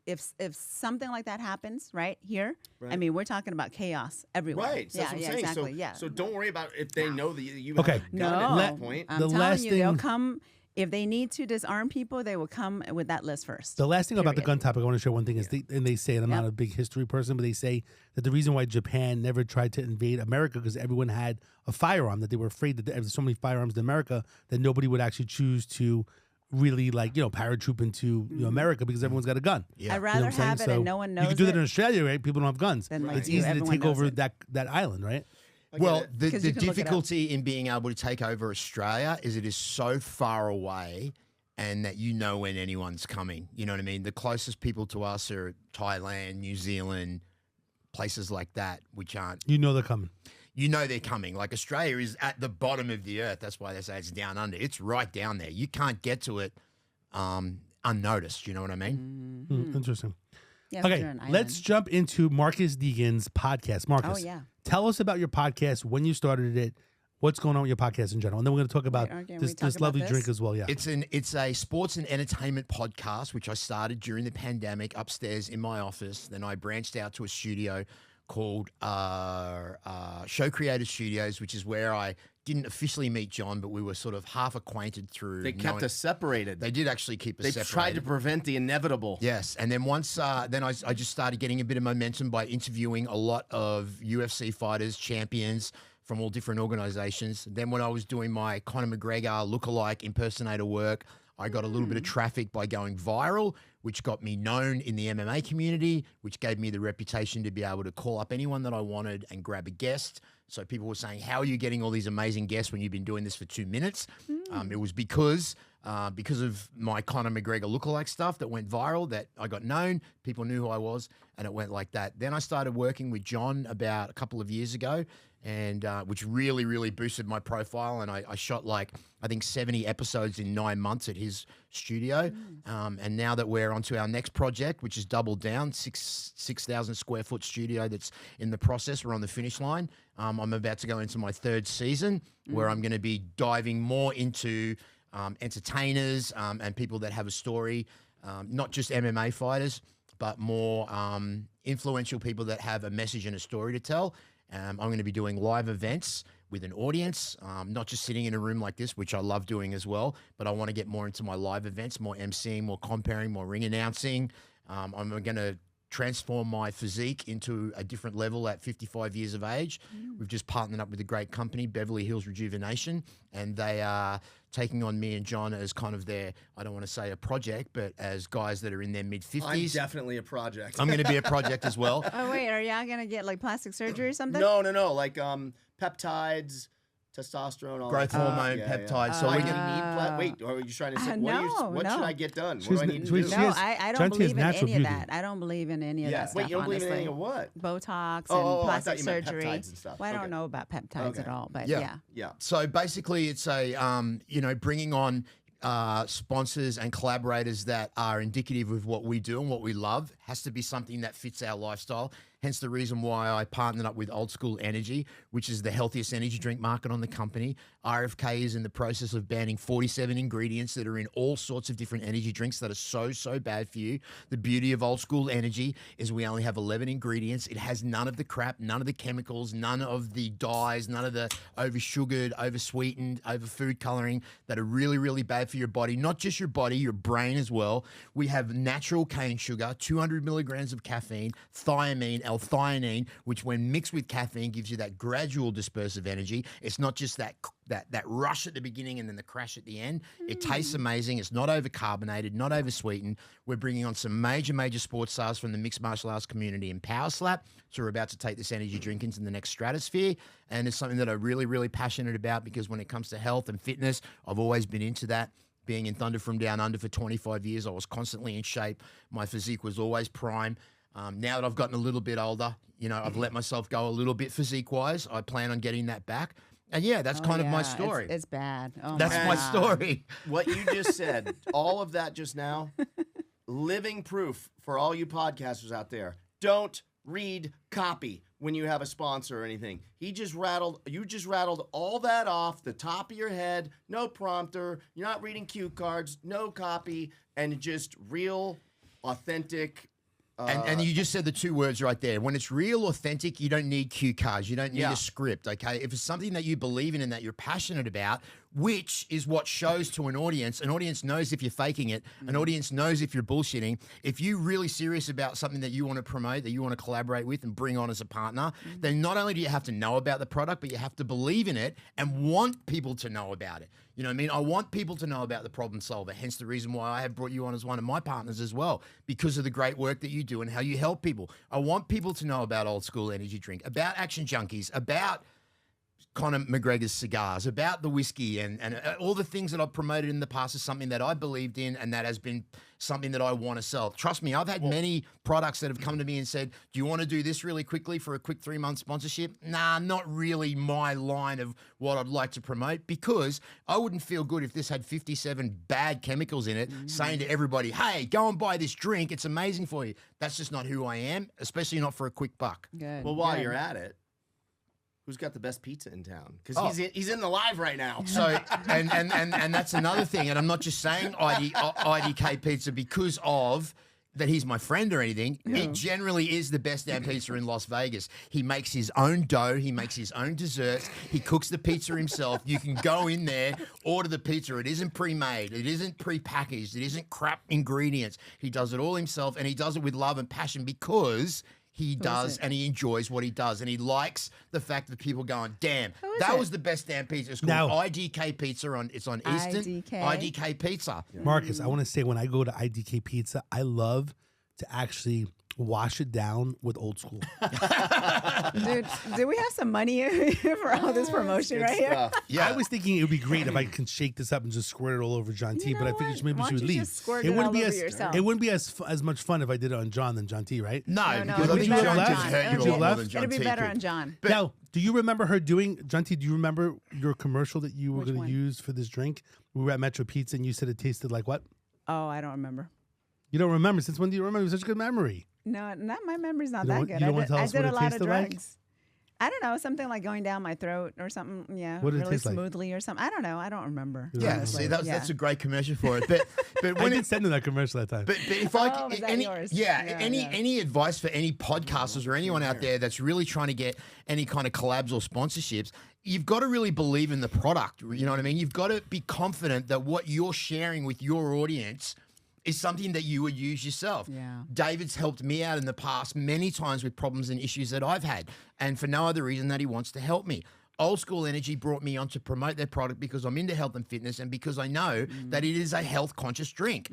if something like that happens, right here, I Right. mean, we're talking about chaos everywhere. right. So yeah, that's what I'm yeah, saying. exactly. So, yeah. so don't worry about if they know that you Okay. have a no, gun at Let- that point. I'm The telling last you, they'll thing- come if they need to disarm people. They will come with that list first. The last thing about the gun Period. topic, I want to share one thing is, they say, and I'm not a big history person, but they say that the reason why Japan never tried to invade America because everyone had a firearm, that they were afraid that there's so many firearms in America that nobody would actually choose to really paratroop into America because everyone's got a gun. Yeah. I'd rather what I'm saying? have it So and no one knows you can do that it in Australia, right? People don't have guns. than, like, It's you, easy to everyone take knows over it. that island, right? Well, the 'Cause you can look it up. difficulty in being able to take over Australia is it is so far away and that you know when anyone's coming. You know what I mean? The closest people to us are Thailand, New Zealand, places like that, which aren't, You know they're coming. you know they're coming. Like Australia is at the bottom of the earth. That's why they say it's down under. It's right down there. You can't get to it unnoticed. You know what I mean? Interesting. Yeah, 'cause Okay, you're an let's island. jump into Marcus Deegan's podcast. Marcus, Oh, yeah. tell us about your podcast, when you started it, what's going on with your podcast in general, and then we're going to talk about aren't we this talking about lovely this? drink as well. Yeah, It's a sports and entertainment podcast, which I started during the pandemic upstairs in my office. Then I branched out to a studio called Show Creator Studios, which is where I didn't officially meet John, but we were sort of half acquainted through. They kept knowing- us separated. They did actually keep us They separated. tried to prevent the inevitable. Yes, and then once, then I just started getting a bit of momentum by interviewing a lot of UFC fighters, champions from all different organizations. Then when I was doing my Conor McGregor lookalike impersonator work, I got a little bit of traffic by going viral, which got me known in the MMA community, which gave me the reputation to be able to call up anyone that I wanted and grab a guest. So people were saying, how are you getting all these amazing guests when you've been doing this for 2 minutes? It was because of my Conor McGregor lookalike stuff that went viral, that I got known, people knew who I was, and it went like that. Then I started working with John about a couple of years ago, and which really, really boosted my profile. And I shot I think 70 episodes in 9 months at his studio. And now that we're onto our next project, which is Double Down, 6,000 square foot studio that's in the process, we're on the finish line. I'm about to go into my third season where I'm going to be diving more into entertainers and people that have a story, not just MMA fighters, but more influential people that have a message and a story to tell. I'm going to be doing live events with an audience, not just sitting in a room like this, which I love doing as well, but I want to get more into my live events, more emceeing, more comparing, more ring announcing. I'm going to transform my physique into a different level at 55 years of age. We've just partnered up with a great company, Beverly Hills Rejuvenation, and they are taking on me and John as kind of their, I don't want to say a project, but as guys that are in their mid-50s. I'm definitely a project. I'm going to be a project as well. Oh, wait, are y'all going to get like plastic surgery or something? No, like peptides, testosterone, all Growth that stuff. hormone, peptides. So I we need can. Wait, or are you trying to say No, what no. should I get done? She's What do I n- need to she's- do? she No, has- I don't Gentille has believe in natural any of beauty. that. I don't believe in any of that stuff. Wait, you don't believe in honestly. any of what? Botox and Oh, I plastic thought you meant surgery. peptides and stuff. Well, I Okay. don't know about peptides at Okay. all, but Yeah. Yeah. So basically, it's a bringing on sponsors and collaborators that are indicative of what we do and what we love. Has to be something that fits our lifestyle. Hence the reason why I partnered up with Old School Energy, which is the healthiest energy drink market on the company. RFK is in the process of banning 47 ingredients that are in all sorts of different energy drinks that are so bad for you. The beauty of Old School Energy is we only have 11 ingredients. It has none of the crap, none of the chemicals, none of the dyes, none of the over-sugared, over-sweetened, over-food coloring that are really, really bad for your body. Not just your body, your brain as well. We have natural cane sugar, 200 milligrams of caffeine, thiamine, L-theanine, which when mixed with caffeine gives you that gradual dispersive energy. It's not just that rush at the beginning and then the crash at the end. It tastes amazing. It's not overcarbonated, not oversweetened. We're bringing on some major sports stars from the mixed martial arts community in Power Slap. So we're about to take this energy drink into the next stratosphere. And it's something that I'm really, really passionate about because when it comes to health and fitness, I've always been into that. Being in Thunder from Down Under for 25 years, I was constantly in shape. My physique was always prime. Now that I've gotten a little bit older, I've let myself go a little bit physique-wise. I plan on getting that back. And yeah, that's kind of my story. It's bad. Oh, That's my God. story. What you just said, all of that just now, living proof for all you podcasters out there. Don't read copy when you have a sponsor or anything. You just rattled all that off the top of your head. No prompter. You're not reading cue cards. No copy. And just real, authentic. And you just said the two words right there. When it's real, authentic, you don't need cue cards. You don't need Yeah. a script, okay? If it's something that you believe in and that you're passionate about, which is what shows to an audience knows if you're faking it. An audience knows if you're bullshitting. If you're really serious about something that you want to promote, that you want to collaborate with and bring on as a partner, then not only do you have to know about the product, but you have to believe in it and want people to know about it. You know what I mean? I want people to know about the problem solver, hence the reason why I have brought you on as one of my partners as well, because of the great work that you do and how you help people. I want people to know about Old School Energy Drink, about Action Junkies, about Conor McGregor's cigars, about the whiskey and all the things that I've promoted in the past is something that I believed in and that has been something that I want to sell. Trust me, I've had many products that have come to me and said, do you want to do this really quickly for a quick 3-month sponsorship? Nah, not really my line of what I'd like to promote because I wouldn't feel good if this had 57 bad chemicals in it saying to everybody, hey, go and buy this drink. It's amazing for you. That's just not who I am, especially not for a quick buck. Good. Well, while good. you're at it, who's got the best pizza in town? Because he's in the live right now. So and that's another thing. And I'm not just saying IDK Pizza because of that he's my friend or anything. It generally is the best damn pizza in Las Vegas. He makes his own dough. He makes his own desserts. He cooks the pizza himself. You can go in there, order the pizza. It isn't pre-made. It isn't pre-packaged. It isn't crap ingredients. He does it all himself, and he does it with love and passion because he does and he enjoys what he does. And he likes the fact that people going, damn, that was the best damn pizza. It's called Now- IDK Pizza. It's on Eastern. IDK? IDK Pizza. Marcus, I want to say when I go to IDK Pizza, I love to actually wash it down with Old School. Dude, do we have some money for all this promotion right here? I was thinking it would be great if I can shake this up and just squirt it all over John T. You But I know figured what? maybe Why she don't would you leave. just squirt it all wouldn't be over as yourself? it wouldn't be as much fun if I did it on John than John T. Right? No, No, because I it'll think be better John on just John. hurt you It'll a be- lot more than John It'll be T better could. on John. But now, do you remember her doing John T? Do you remember your commercial that you were Which going one? to use for this drink? We were at Metro Pizza and you said it tasted like what? Oh, I don't remember. You don't remember? Since when do you remember? You have such good memory. No, not my memory's not You that don't- good. you don't wanna tell I us did what a it lot of tasted like? drugs. I don't know, something like going down my throat or something. Yeah, What did it really taste like? smoothly or something. I don't know. I don't remember. Yeah, Yeah, honestly. see, that's a great commercial for it. But I when did send him that commercial that time. But if I Oh, was that any yours? yeah, Yeah, any yeah. any advice for any podcasters or anyone out there that's really trying to get any kind of collabs or sponsorships, you've got to really believe in the product. You know what I mean? You've got to be confident that what you're sharing with your audience is something that you would use yourself. Yeah. David's helped me out in the past many times with problems and issues that I've had, and for no other reason that he wants to help me. Old School Energy brought me on to promote their product because I'm into health and fitness and because I know that it is a health conscious drink.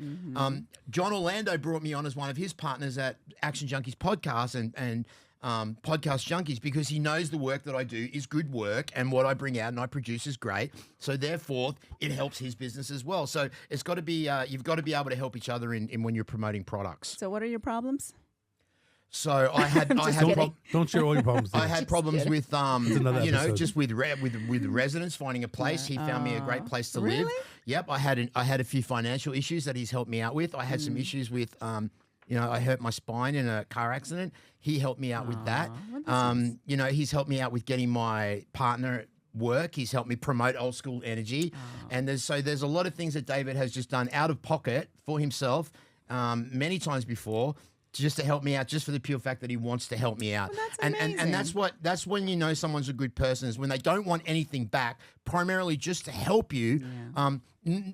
John Orlando brought me on as one of his partners at Action Junkies podcast and Podcast Junkies because he knows the work that I do is good work and what I bring out and I produce is great. So therefore, it helps his business as well. So it's got to be you've got to be able to help each other in when you're promoting products. So what are your problems? So I had Don't share all your problems. I had problems kidding. with another you know, episode. just with residents finding a place. He found me a great place to live. Really? Yep, I had a few financial issues that he's helped me out with. I had some issues with you know, I hurt my spine in a car accident. He helped me out with that. well, that's nice. You know, he's helped me out with getting my partner work. He's helped me promote Old School Energy. And there's a lot of things that David has just done out of pocket for himself many times before, just to help me out, just for the pure fact that he wants to help me out. Well, that's and amazing. that's when you know someone's a good person, is when they don't want anything back, primarily just to help you,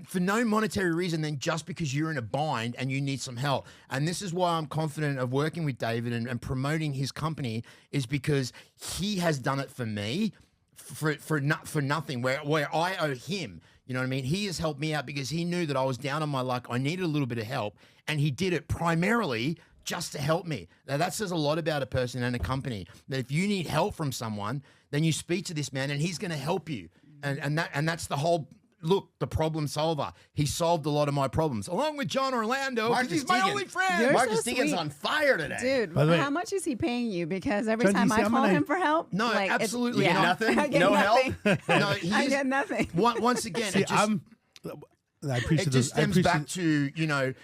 for no monetary reason than just because you're in a bind and you need some help. And this is why I'm confident of working with David and promoting his company, is because he has done it for me for nothing, where I owe him. You know what I mean? He has helped me out because he knew that I was down on my luck. I needed a little bit of help, and he did it primarily just to help me. Now, that says a lot about a person and a company, that if you need help from someone, then you speak to this man and he's going to help you. And that's the whole, look, the problem solver. He solved a lot of my problems, along with John Orlando, because Marcus he's my Deegan. only friend. You're Marcus so Deegan's sweet. on fire today. Dude, By the way- how much is he paying you? Because every John, do you time see I how call many- him for help, No, like, it's- absolutely yeah. not. Nothing? I get No help? nothing. No, he I is- get nothing. once again, See, it just, I appreciate it just I stems appreciate back to, you know,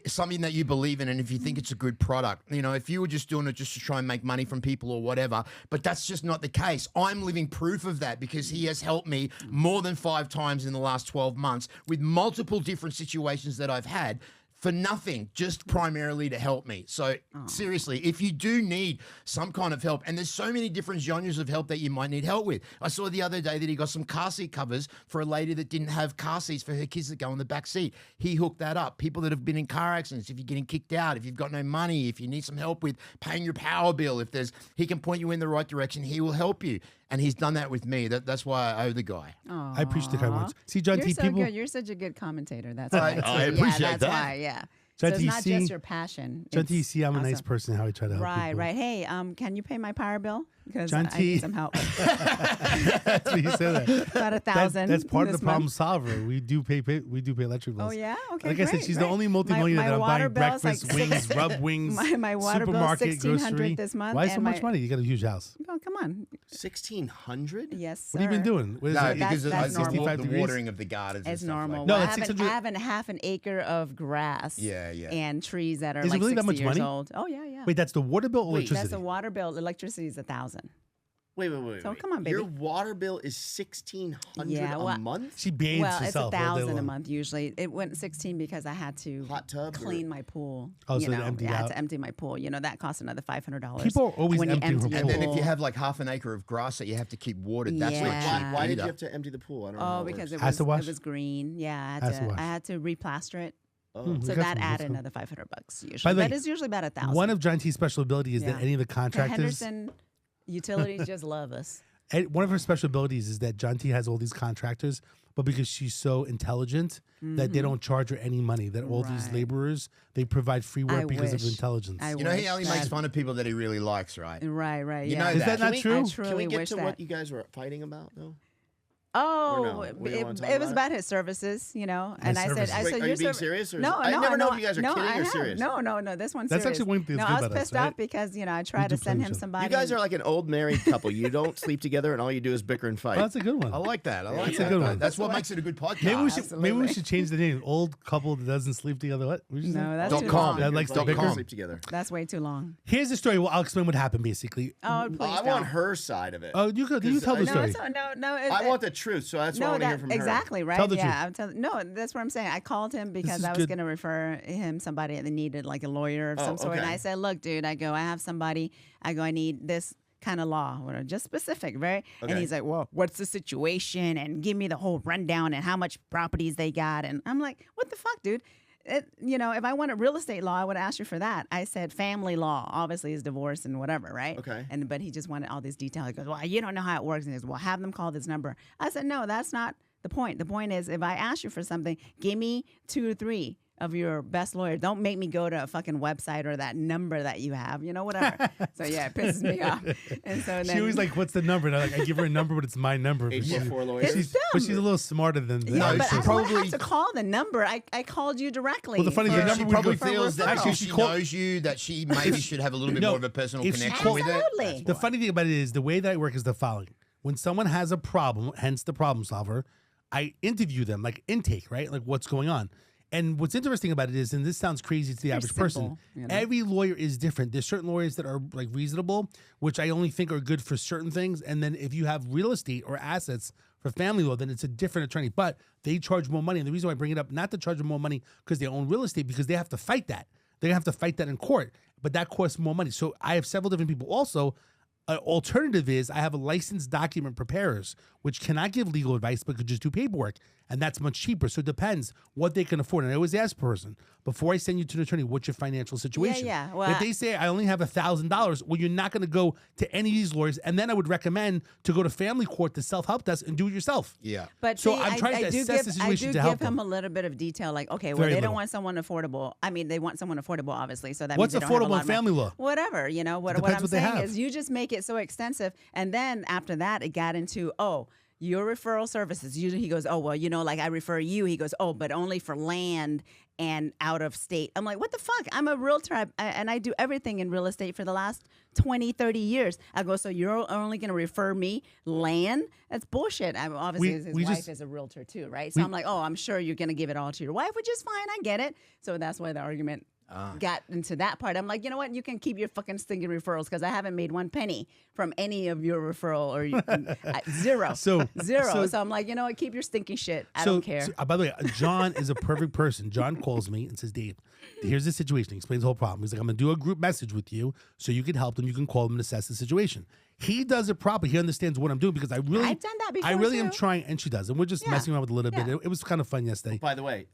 something that you believe in, and if you think it's a good product, you know, if you were just doing it just to try and make money from people or whatever, but that's just not the case. I'm living proof of that because he has helped me more than 5 times in the last 12 months with multiple different situations that I've had, for nothing, just primarily to help me. So seriously, if you do need some kind of help, and there's so many different genres of help that you might need help with. I saw the other day that he got some car seat covers for a lady that didn't have car seats for her kids that go in the back seat. He hooked that up. People that have been in car accidents, if you're getting kicked out, if you've got no money, if you need some help with paying your power bill, he can point you in the right direction. He will help you. And he's done that with me. That's why I owe the guy. I appreciate the kind words. See, John You're T, so people. good. You're such a good commentator. That's I why. appreciate yeah, that's that. why. Yeah. John So it's T, not see- just your passion. John T, It's see, I'm a nice awesome. person. How I try to help Right, people. right. Hey, can you pay my power bill? Because John I T. need some help. That's what you said. That. About 1,000. That's part of the this problem month. solver. We do pay electric bills. Oh yeah. Okay. Like I said, great, she's great. the only multimillionaire My that I'm water buying bill's like breakfast, wings, rub wings, my water bill's supermarket, $1,600 grocery. this month, Why so and much my- money? You got a huge house. Oh, come on. 1,600? Yes, What have you been sir. doing? What is No, it? because of that's normal. $65 the degrees? watering of the gardens. and It's stuff normal. Like No, Well, it's I have 600 I have half an acre of grass. Yeah, yeah. And trees that are Is it like really that 60 much years money? old. Oh yeah, yeah. Wait, that's the water bill or Wait, electricity? That's the water bill. Electricity is 1,000. Wait. So come on, Your baby. water bill is $1,600 Yeah, well, a month? She bathes Well, it's herself all day 1,000 a long. month usually. It went 16 because I had to Hot tub or- clean my pool. Oh, you so they know, emptied I had out. to empty my pool. You know, that costs another $500. People are always when you emptying her empty your And then pool. if you have like half an acre of grass that you have to keep watered, that's Yeah. not cheap. Why did you either. have to empty the pool? I don't know. Oh, how it because works. it Has to wash? was green. Yeah, Has to wash. I had to replaster it. Oh. We So got that some- added let's go. another $500 usually. By the way, But it's usually about 1,000. One of John T's special abilities is Yeah. that any of the The contractors, Henderson Utilities just love us. one of her special abilities is that John T has all these contractors, but because she's so intelligent that they don't charge her any money, that all these Right. laborers, they provide free work I because of wish. intelligence. I You know, he wish only that- makes fun of people that he really likes, right? Right, You yeah. know Is that that. not Can we- true? I Can truly we get wish to that. what you guys were fighting about, though? Oh, no? What do you wanna talk it was about? about his services, you know. And I services. said, Wait, are you your being serv- serious? Or No, I no, never know no, if you guys are no, kidding I or have. serious. No, this one's That's serious. actually one thing that's No, good I was about us, pissed right? off because I tried do to send play him shows. somebody. You guys are like an old married couple. You don't sleep together, and all you do is bicker and fight. Oh, that's a good one. I like that. I like That's a that. good one. That's what makes it a good podcast. Maybe we should change the name. Old couple that doesn't sleep together. What? We should say? No, that's Dot too com. long. That likes to Don't bicker. sleep together. That's way too long. Here's the story. Well, I'll explain what happened basically. Oh, please I don't. want her side of it. Oh, you could. You tell the I- No, story. it's no. I want the truth, so that's what I No, want to hear that from her. exactly right. Tell the Yeah, I'm telling. No, that's what I'm saying. I called him because is I was good. going to refer him somebody that needed like a lawyer of Oh, some sort. And okay. I said, look, dude, I have somebody. I need this kind of law, just specific, right? And Okay. he's like, well, what's the situation? And give me the whole rundown and how much properties they got. And I'm like, what the fuck, dude? If I wanted real estate law, I would ask you for that. I said family law, obviously is divorce and whatever, right? Okay. But he just wanted all these details. He goes, well, you don't know how it works. And he goes, well, have them call this number. I said, no, that's not the point. The point is, if I ask you for something, give me 2 to 3 of your best lawyers. Don't make me go to a fucking website or that number that you have, whatever. So yeah, it pisses me off. And so then She was like, "What's the number?" And I give her a number, but it's my number. But 844 lawyers. But she's a little smarter than that. yeah, No, but she I don't probably- have to call the number. I called you directly. Well, the funny thing, for- the She number probably for feels that referral. because she called- knows you, that she maybe should have a little bit No, more of a personal if she connection called- with it. Absolutely. The funny thing about it is the way that I work is the following: when someone has a problem, hence the problem solver, I interview them, like intake, right? Like what's going on. And what's interesting about it is, and this sounds crazy to the average person, simple, every lawyer is different. There's certain lawyers that are like reasonable, which I only think are good for certain things. And then if you have real estate or assets for family law, then it's a different attorney. But they charge more money. And the reason why I bring it up, not to charge them more money because they own real estate, because they have to fight that. They have to fight that in court. But that costs more money. So I have several different people. Also, an alternative is I have a licensed document preparers, which cannot give legal advice, but could just do paperwork. And that's much cheaper. So it depends what they can afford. And I always ask a person, before I send you to an attorney, what's your financial situation? yeah. Well, if they say I only have $1,000, well, you're not going to go to any of these lawyers. And then I would recommend to go to family court to self-help desk and do it yourself. Yeah. But So see, I'm trying to assess the situation I do to help give him them. a little bit of detail, like, okay, well, Very they little. don't want someone affordable. I mean, they want someone affordable, obviously. So that What's means they don't have a affordable lot in of money. family law? Whatever, what depends I'm what they saying have. is, you just make it so extensive, and then after that, it got into your referral services. Usually he goes, oh, well, like I refer you. He goes, oh, but only for land and out of state. I'm like, what the fuck? I'm a realtor and I do everything in real estate for the last 20, 30 years. I go, so you're only going to refer me land? That's bullshit. Obviously, his wife is a realtor too, right? So I'm like, oh, I'm sure you're going to give it all to your wife, which is fine. I get it. So that's why the argument got into that part. I'm like, you know what? You can keep your fucking stinking referrals because I haven't made 1 penny from any of your referral or zero. Zero. So I'm like, you know what? Keep your stinking shit. I don't care. By the way, John is a perfect person. John calls me and says, Dave, here's the situation. He explains the whole problem. He's like, I'm going to do a group message with you so you can help them. You can call them and assess the situation. He does it properly. He understands what I'm doing because I've done that before. I really am too. trying, and she does. And we're just messing around with a little bit. It was kind of fun yesterday. By the way,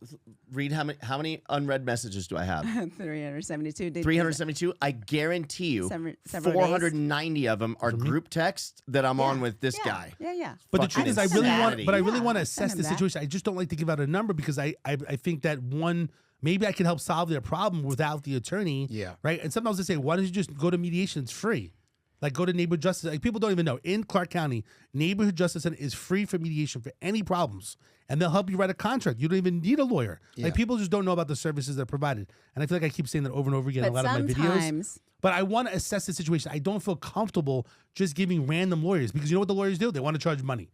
read how many unread messages do I have? 372. 372. I guarantee you, Several 490 of them are group text that I'm on with this guy. Yeah. But the truth is, I really want to assess Send the him that. situation. I just don't like to give out a number because I think that maybe I can help solve their problem without the attorney. Yeah. Right. And sometimes I say, why don't you just go to mediation? It's free. Like go to neighborhood justice. Like people don't even know. In Clark County, neighborhood justice center is free for mediation for any problems, and they'll help you write a contract. You don't even need a lawyer. Like people just don't know about the services that are provided. And I feel like I keep saying that over and over again in a But lot of my videos. sometimes- But I want to assess the situation. I don't feel comfortable just giving random lawyers because you know what the lawyers do? They want to charge money.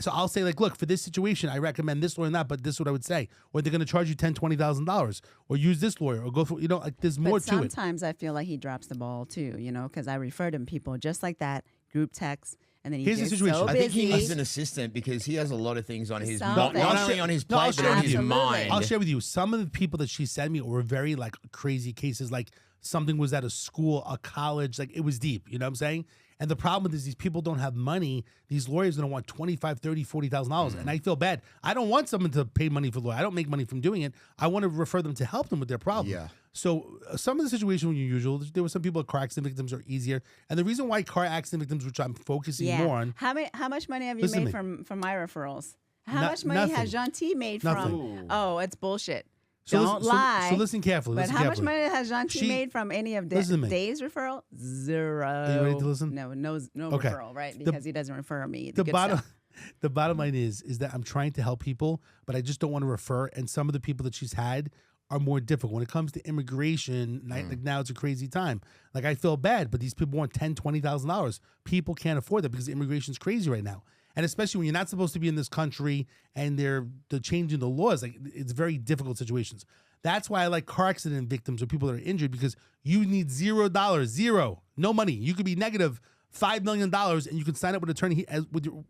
So I'll say, like, look, for this situation, I recommend this lawyer and that, but this is what I would say. Or they're going to charge you $10,000, $20,000, or use this lawyer, or go for, like, there's more But to it. sometimes I feel like he drops the ball too, because I refer to people just like that, group text, and then Here's the he's situation. so I I think he busy. needs an assistant because he has a lot of things on his Something. not No, only on his no, I'll plate but share on with his you. mind. I'll share with you. Some of the people that she sent me were very, like, crazy cases. Like, something was at a school, a college. Like, it was deep. You know what I'm saying? And the problem is these people don't have money. These lawyers don't want $25,000, $30,000, $40,000. And I feel bad. I don't want someone to pay money for the lawyer. I don't make money from doing it. I want to refer them to help them with their problem. Yeah. So some of the situations were unusual. There were some people, car accident victims are easier. And the reason why car accident victims, which I'm focusing more on. How much money have you Listen to made me. from my referrals? How No- much money has nothing. Gentille made Nothing. from? Oh, it's bullshit. So Don't listen- lie. So listen carefully. But Listen how much carefully. money has Gentille She- made from any of listen to me. Dave's referral? Zero. Are you ready to listen? No Okay. referral, right? Because he doesn't refer me. The good bottom, stuff. The bottom line is that I'm trying to help people, but I just don't want to refer. And some of the people that she's had are more difficult when it comes to immigration. Like now, it's a crazy time. Like I feel bad, but these people want $10,000-$20,000. People can't afford that because immigration's crazy right now. And especially when you're not supposed to be in this country and they're changing the laws, like it's very difficult situations. That's why I like car accident victims or people that are injured, because you need $0, no money. You could be negative $5 million and you can sign up with an attorney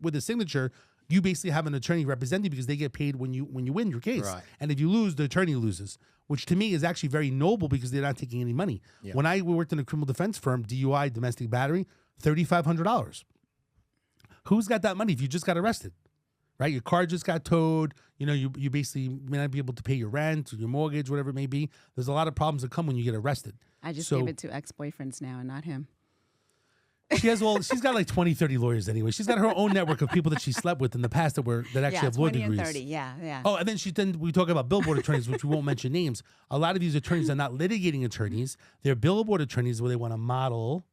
with a signature. You basically have an attorney represent you because they get paid when you win your case. Right. And if you lose, the attorney loses, which to me is actually very noble because they're not taking any money. Yeah. When I worked in a criminal defense firm, DUI, domestic battery, $3,500. Who's got that money if you just got arrested, right? Your car just got towed. You know, you basically may not be able to pay your rent or your mortgage, whatever it may be. There's a lot of problems that come when you get arrested. I just gave it to ex-boyfriends now and not him. She's got like 20, 30 lawyers anyway. She's got her own network of people that she slept with in the past that actually have law 20 degrees. and 30, yeah. Oh, and then we talk about billboard attorneys, which we won't mention names. A lot of these attorneys are not litigating attorneys. They're billboard attorneys where they want to model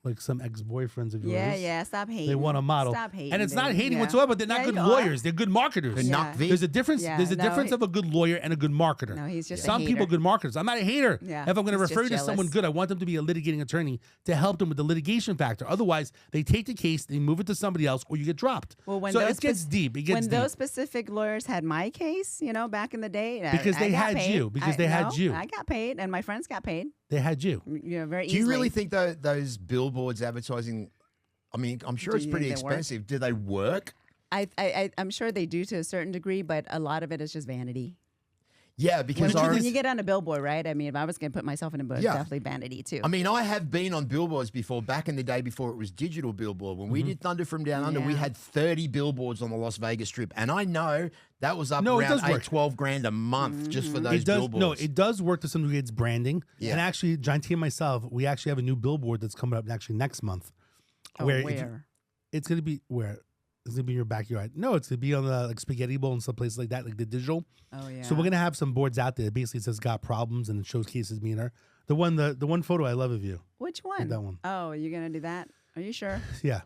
like some ex-boyfriends of yours. Yeah, stop hating. They want to model. Stop hating. And it's not hating yeah. whatsoever. They're not Yeah, good you lawyers. are. They're good marketers. The knock V. There's a difference. Yeah, There's a difference of a good lawyer and a good marketer. No, he's just a Some people hater. good marketers. I'm not a hater. Yeah, If I'm going to he's refer you just to someone jealous. good, I want them to be a litigating attorney to help them with the litigation factor. Otherwise, they take the case, they move it to somebody else, or you get dropped. Well, when so those it gets deep. It gets when deep. those specific lawyers had my case, back in the day, Because they I got had paid. you, because they had you. I got paid, and my friends got paid. They had you. Very Do you easily. really think those billboards advertising? I mean, I'm sure Do it's you pretty think they work? expensive. Do they work? I'm sure they do to a certain degree, but a lot of it is just vanity. Yeah, because When you get on a billboard, right? I mean, if I was going to put myself in a book, Yeah. definitely vanity too. I mean, I have been on billboards before, back in the day before it was digital billboard. When we did Thunder from Down Under, we Yeah. had 30 billboards on the Las Vegas Strip. And I know that was up No, it around does work. 12 grand a month just for those It does. billboards. No, it does work to some degree. It's branding. Yeah. And actually, John T and myself, we actually have a new billboard that's coming up actually next month. Where? It's going to be where? It's going to be in your backyard. No, it's going to be on the Spaghetti Bowl and some places like that, like the digital. Oh yeah. So we're going to have some boards out there. Basically, it says "Got Problems" and it showcases me and her. The one photo I love of you. Which one? that one. Oh, you're going to do that? Are you sure? Yeah.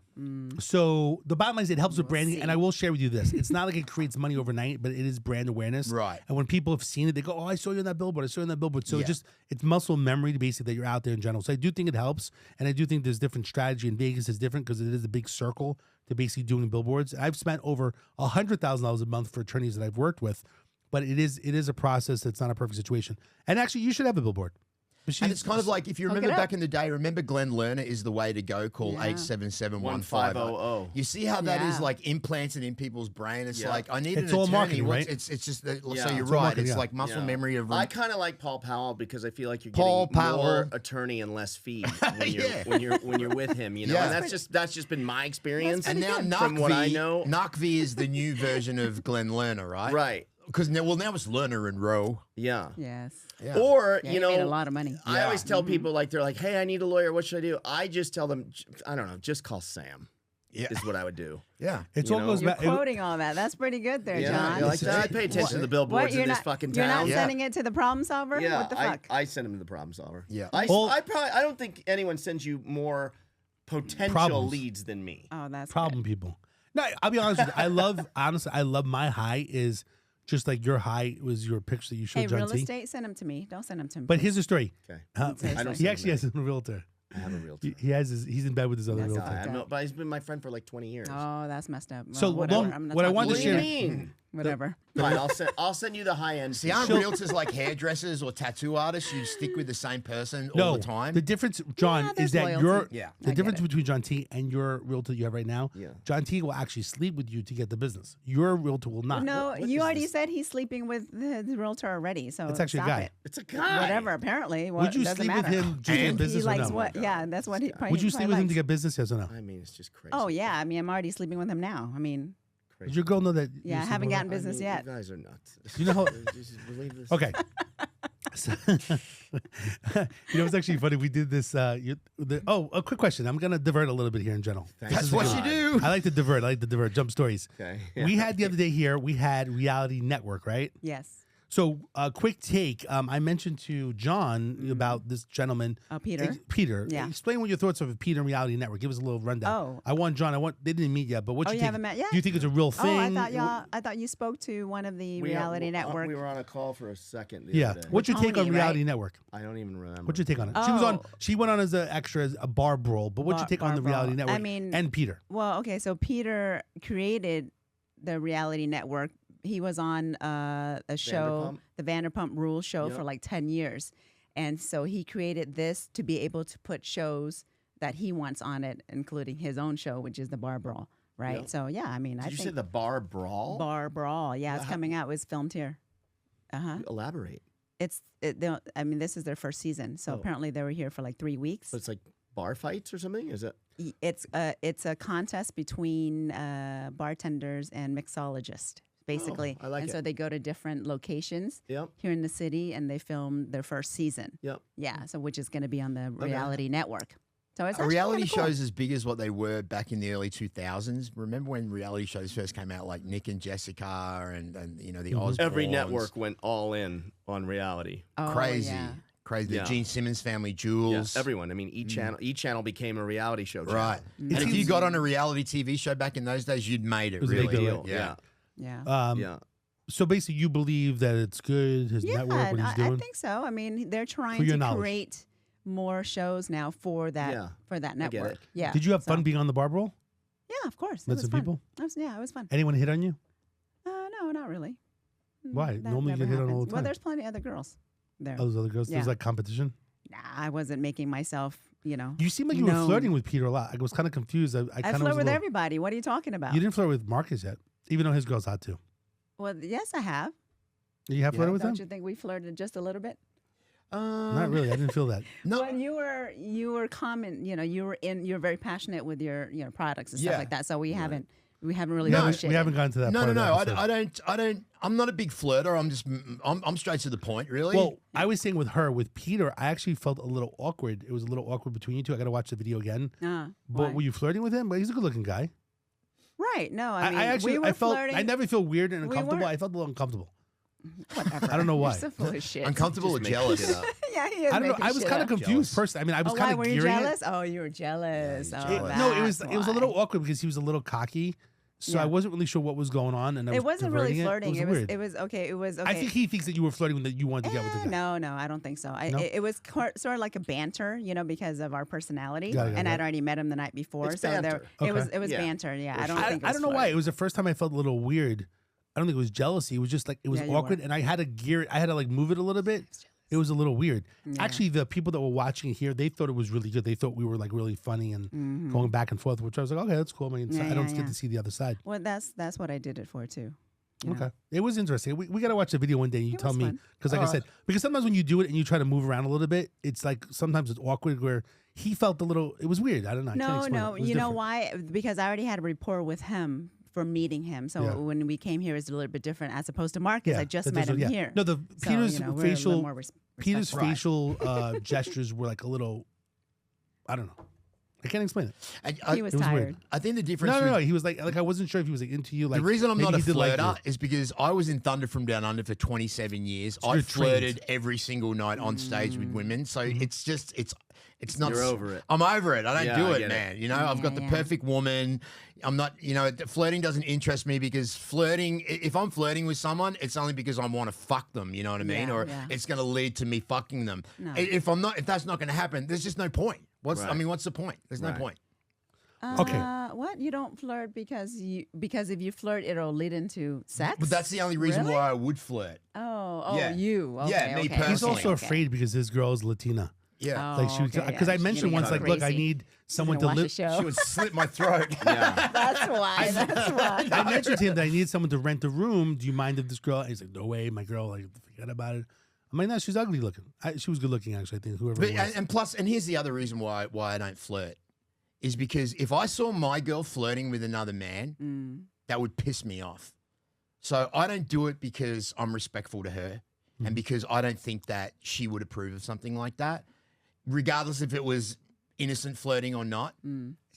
So the bottom line is it helps with We'll branding. see. And I will share with you this. It's not like it creates money overnight, but it is brand awareness. Right. And when people have seen it, they go, "Oh, I saw you on that billboard. I saw you on that billboard." So Yeah. it's muscle memory to basically that you're out there in general. So I do think it helps. And I do think there's different strategy in Vegas is different because it is a big circle to basically doing billboards. I've spent over $100,000 a month for attorneys that I've worked with, but it is a process that's not a perfect situation. And actually, you should have a billboard. But And it's kind of like, if you Hook remember it back up. in the day, remember Glenn Lerner is the way to go. Call Yeah. 877-1500. 1500. You see how that is Yeah. like implanted in people's brain? It's Yeah. like, I need It's an all attorney. marketing, What's- right? It's just, that, so Yeah. you're It's all right. marketing, It's yeah. like muscle Yeah. memory of. I kind of like Paul Powell because I feel like you're Paul getting Powell. more attorney and less fee when you're with him. You know, Yeah. and that's just been my experience. and now from what I Nakvi, know, Nakvi is the new version of Glenn Lerner, right? right? Because now it's Lerner and Rowe. Yeah. Yes. Yeah. Or Yeah, you he made a know, lot of money. I always tell people like they're like, "Hey, I need a lawyer. What should I do?" I just tell them, I don't know, just call Sam. Yeah. Is what I would do. Yeah. It's You all know? goes You're back. quoting all that. That's pretty good there, Yeah, John. you're like It's- that. I pay attention to the billboards in you're this not, fucking You're town. not sending it to the problem solver? Yeah, What the fuck? I send him to the problem solver. Yeah. I Well- I don't think anyone sends you more potential Problems. leads than me. Oh, that's Problem people. No, I'll be honest with you. I love my high is just like your high was your picture that you showed Hey, John real T. estate, send them to me. Don't send them to me. But here's the story. Okay. Uh, I don't he send actually them has a realtor. I have a realtor. He's in bed with his other That's realtor. I have no, but he's been my friend for like 20 years. Oh, that's messed up. Well, So, whatever. long- I'm not what I talking wanted What to do you share- mean? Whatever. Fine, I'll send you the high end. See, aren't So- realtors like hairdressers or tattoo artists? You stick with the same person all No, the time. the difference, John, Yeah, is there's that loyalty. your Yeah. the I difference get it. between John T and your realtor you have right now. Yeah. John T will actually sleep with you to get the business. Your realtor will not. No, what you is already this? said he's sleeping with the realtor already. So It's actually a stop guy. It. It's a guy. Whatever. Apparently, Would you doesn't sleep with matter. him just to get And business he or likes no? what? Yeah, that's what he. Probably, Would you sleep with him to likes. get business? Yes or no? I mean, it's just crazy. Oh yeah, I mean, I'm already sleeping with him now. I mean, Does your girl know that? yeah, I you're haven't sleeping gotten with business You yet. guys are nuts. You know how- Just believe this. her? Okay. So, it's actually funny. We did this. A quick question. I'm gonna divert a little bit here in general. Thanks That's to what God. you do. I like to divert. Jump stories. Okay. We had the other day here. We had Reality Network, right? Yes. So, quick take. I mentioned to John about this gentleman. Oh, Peter. Peter. Yeah. Explain what your thoughts of Peter and Reality Network. Give us a little rundown. Oh. They didn't meet yet, but what Oh, you you think? haven't met yet? Do you think it's a real thing? I thought you spoke to one of the Reality Network. We were on a call for a second. Yeah. Day. What's your take on Tony, Reality right? Network? I don't even remember. What's your take on it? She was on. Oh. She went on as an extra, as a bar brawl. But what's your take on the Bar Reality brawl. Network? I mean- and Peter. Well, okay, so Peter created the Reality Network. He was on a show, Vanderpump? the Vanderpump Rules show, Yep. for like 10 years. And so he created this to be able to put shows that he wants on it, including his own show, which is the Bar Brawl, right? Yep. So, yeah, I mean, I Did you think say the bar brawl? Bar Brawl. Yeah, it's How- coming out. It was filmed here. Uh-huh. Elaborate. I mean, this is their first season. So Oh. apparently they were here for like 3 weeks. So it's like bar fights or something? Is it? It's a contest between bartenders and mixologists, basically. I like and it. so they go to different locations Yep. here in the city, and they film their first season. Yep. Yeah, so which is going to be on the Reality Network. So it's Are actually reality kinda cool. shows as big as what they were back in the early 2000s? Remember when reality shows first came out, like Nick and Jessica and you know, the Osbournes? Every network went all in on reality. Oh, Crazy. yeah. Crazy. Yeah. The Gene Simmons family, Yeah, Jules. everyone. I mean, each channel became a reality show. Channel. Right. And if you got on a reality TV show back in those days, you'd made it, was a big really. deal. Yeah. Yeah. Yeah. So basically, you believe that it's good. His Yeah, network, what he's I doing. think so. I mean, they're trying For your to knowledge. create more shows now for that Yeah, for that I get it. network. Yeah. Did you have so- fun being on the bar brawl? Yeah, of course. Met it was some fun. people? Yeah, it was fun. Anyone hit on you? No, not really. Why? That Normally you never get hit on all happens. the Well, time. there's plenty of other girls there. Oh, those other girls. There's Yeah. like competition. Nah, I wasn't making myself, You seem like you were known. flirting with Peter a lot. I was kind of confused. I I kind of flirt was with a little, everybody. What are you talking about? You didn't flirt with Marcus yet, even though his girl's hot too. Well, yes, I have. You have flirted with Don't him? you think we flirted just a little bit? Not really. I didn't feel that. No. Well, you were common. You're very passionate with your products and stuff Yeah. like that. So we haven't really We pushed haven't, we haven't gotten to that No, part no, of the no. episode. I don't. I'm not a big flirter. I'm straight to the point, really. Well, I was saying with her, with Peter, I actually felt a little awkward. It was a little awkward between you two. I got to watch the video again. But why? were you flirting with him? But he's a good-looking guy. Right. No, I mean, I actually, we were I felt, flirting. I never feel weird and We uncomfortable. were- I felt a little uncomfortable. Whatever. I don't know why. You're so full of shit. uncomfortable or Just make jealous? shit up. Yeah, he is I don't know. making I was shit kind up. of confused Jealous. personally. I mean, I was Oh, kind why of were you gearing jealous? it. Oh, you were jealous. Yeah, Oh, he's jealous. No, that's it was a little why. awkward because he was a little cocky. So Yeah. I wasn't really sure what was going on, and I It was wasn't really diverting flirting. It was weird. It was okay. It was okay. I think he thinks that you were flirting, that you wanted to get with the guy. No, I don't think so. No? It was sort of like a banter, because of our personality, Got it. and I'd already met him the night before, It's so there banter. it was Okay. it was Yeah. banter. Yeah, For I don't sure. think it I was don't know why. flirting. It was the first time I felt a little weird. I don't think it was jealousy. It was just like it was Yeah, you awkward, were. and I had to gear it. I had to like move it a little bit. It was a little weird. Yeah. Actually, the people that were watching it here, they thought it was really good. They thought we were like really funny and going back and forth, which I was like, okay, that's cool. I mean, Yeah, I don't yeah, get yeah. to see the other side. Well, that's what I did it for too. you know. Okay, it was interesting. We got to watch the video one day. And you It tell was me fun. because, like I said, because sometimes when you do it and you try to move around a little bit, it's like sometimes it's awkward. Where he felt a little, it was weird. I don't know. I can't No, explain no. it. It was You know different. why? Because I already had a rapport with him from meeting him. So Yeah. when we came here, it's a little bit different as opposed to Marcus. I just that met does- him yeah. here. No, the So, Peter's we're a little facial more Peter's respectful. facial gestures were like a little, I don't know. I can't explain it. He was it was weird. tired. I think the difference. No, with- he was like I wasn't sure if he was like into you. Like the reason I'm maybe not a he did like flirter you. is because I was in Thunder from Down Under for 27 years. I you're flirted trained. every single night on stage with women. So it's just it's not. You're over it. I'm over it. I don't Yeah, do I it, get it. man. You know, I've got the yeah. perfect woman. I'm not. Flirting doesn't interest me because flirting. If I'm flirting with someone, it's only because I want to fuck them. You know what I mean? Yeah, Or yeah. it's going to lead to me fucking them. No. If that's not going to happen, there's just no point. What's the point? There's no Right. point. Okay. What? You don't flirt because if you flirt, it'll lead into sex? But that's the only reason Really? why I would flirt. Oh, Yeah. you. Okay, Yeah, me okay, personally. He's also okay. afraid because his girl is Latina. Yeah. Like she was, okay, because yeah, I she's mentioned gonna once, get like, look, I crazy. need She's someone gonna to watch the live. show. She would slit my throat. Yeah. That's why. That's why. I mentioned to him that I need someone to rent a room. Do you mind if this girl? And he's like, no way, my girl. Like, forget about it. I'm like, no, she's ugly looking. She was good looking, actually. I think whoever But, it was. and plus, and here's the other reason why I don't flirt is because if I saw my girl flirting with another man, that would piss me off. So I don't do it because I'm respectful to her and because I don't think that she would approve of something like that, regardless if it was innocent flirting or not.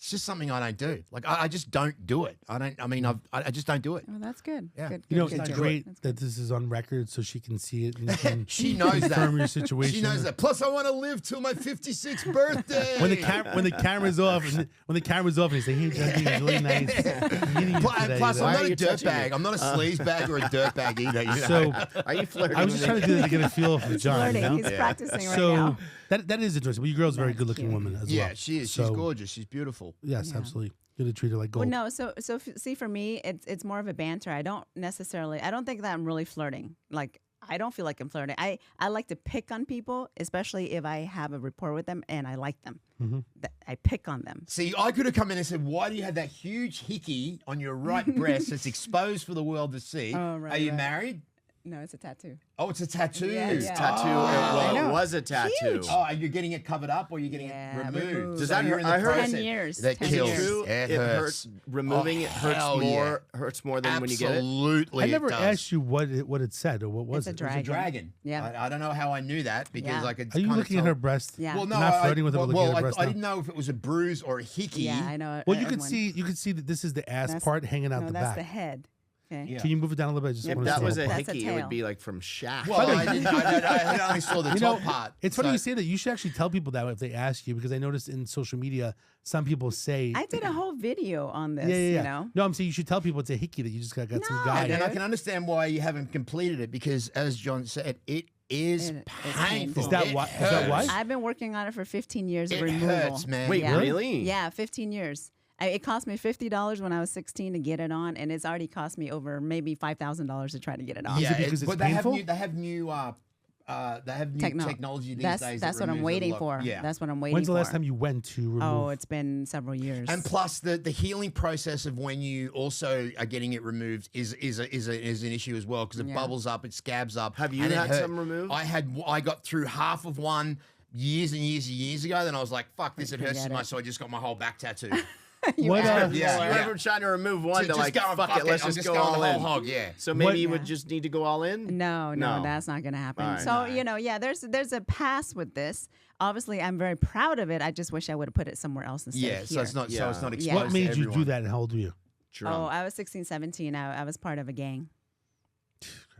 it's just something I don't do. Like I just don't do it. I just don't do it. Oh, that's good. Yeah. Good, You know, good, it's good. great That's that this is on record so she can see it and can She knows confirm that. your situation. She knows that. Plus, I want to live till my 56th birthday. When the camera's off, and they say, "Hey, John, it's really nice meeting you today." Plus, Why I'm are not a you touching dirtbag. me? I'm not a sleazebag or a dirtbag either. You know? So Are you flirting? I was just trying to do that to get a feel for John. Flirting. You know? He's practicing right So now. that is interesting. Well, your girl's a very That's good-looking cute. woman as well. Yeah, she is. She's So, gorgeous. She's beautiful. Yes, Yeah. absolutely. Good to treat her like Well, gold. no. See, for me, it's more of a banter. I don't think that I'm really flirting. Like, I don't feel like I'm flirting. I like to pick on people, especially if I have a rapport with them and I like them. I pick on them. See, I could have come in and said, "Why do you have that huge hickey on your right breast that's exposed for the world to see? Oh, right, Are you right. married? No, it's a tattoo. Oh, it's a tattoo. Yeah, It's yeah. tattoo. I It know. was a tattoo. Huge. Oh, are you getting it covered up or are you getting Yeah, it removed? removed. Does So that you're hurt? in the I heard- process. 10 years. That 10 Is it kills. years. true? It It hurts. hurts. Removing it hurts hell more. Hurts more than when you get it. Absolutely. I never it does. asked you what it said or what was It's a it. It's a dragon. dragon. Yeah. I don't know how I knew that because Yeah. I could. Are you kinda looking at tell- her breast? Yeah. Well, no, You're not flirting with her, but looking at her breast I now? didn't know if it was a bruise or a hickey. Yeah, I know. Well, you could everyone- see that this is the ass That's- part hanging out No, the that's back. the head. Okay. Yeah. Can you move it down a little bit? I just If want to that see was the a whole part. That's a hickey, it would tail. be like from Shaq. Well, I only saw the You know, top part. it's funny So- you say that. You should actually tell people that if they ask you, because I noticed in social media some people say. I did a whole video on this. Yeah. You know. No, I'm saying you should tell people it's a hickey that you just got some No, guy. And I dude. can understand why you haven't completed it because, as John said, it is It's painful. painful. Is that It why- is that why? hurts. I've been working on it for 15 years of It removal. hurts, man. Wait, Yeah. really? Yeah, 15 years. It cost me $50 when I was 16 to get it on, and it's already cost me over maybe $5,000 to try to get it on. Yeah. it because it's but they have painful? new. They have new technology these days. That's that what I'm removes it a waiting lot. for. Yeah. That's what I'm waiting When's the for. last time you went to remove? Oh, it's been several years. And plus, the healing process of when you also are getting it removed is an issue as well because it Yeah. bubbles up, it scabs up. Have you and it had hurt. some removed? I got through half of one years and years and years ago. Then I was like, "Fuck this! It hurts too Forget much." it. So I just got my whole back tattooed. You What, added yeah, more. You're yeah. ever trying to remove one to just like, go, fuck it, let's I'm just go going all the whole in. hog. Yeah. So maybe you Yeah. would just need to go all in? No, No. that's not going to happen. All right. So, you know, yeah, there's a pass with this. Obviously, I'm very proud of it. I just wish I would have put it somewhere else instead Yeah. of So here. it's not. So Yeah. it's not Yeah. exposed. What to made you do everyone. that? And how old were you? Oh, I was 16, 17. I was part of a gang.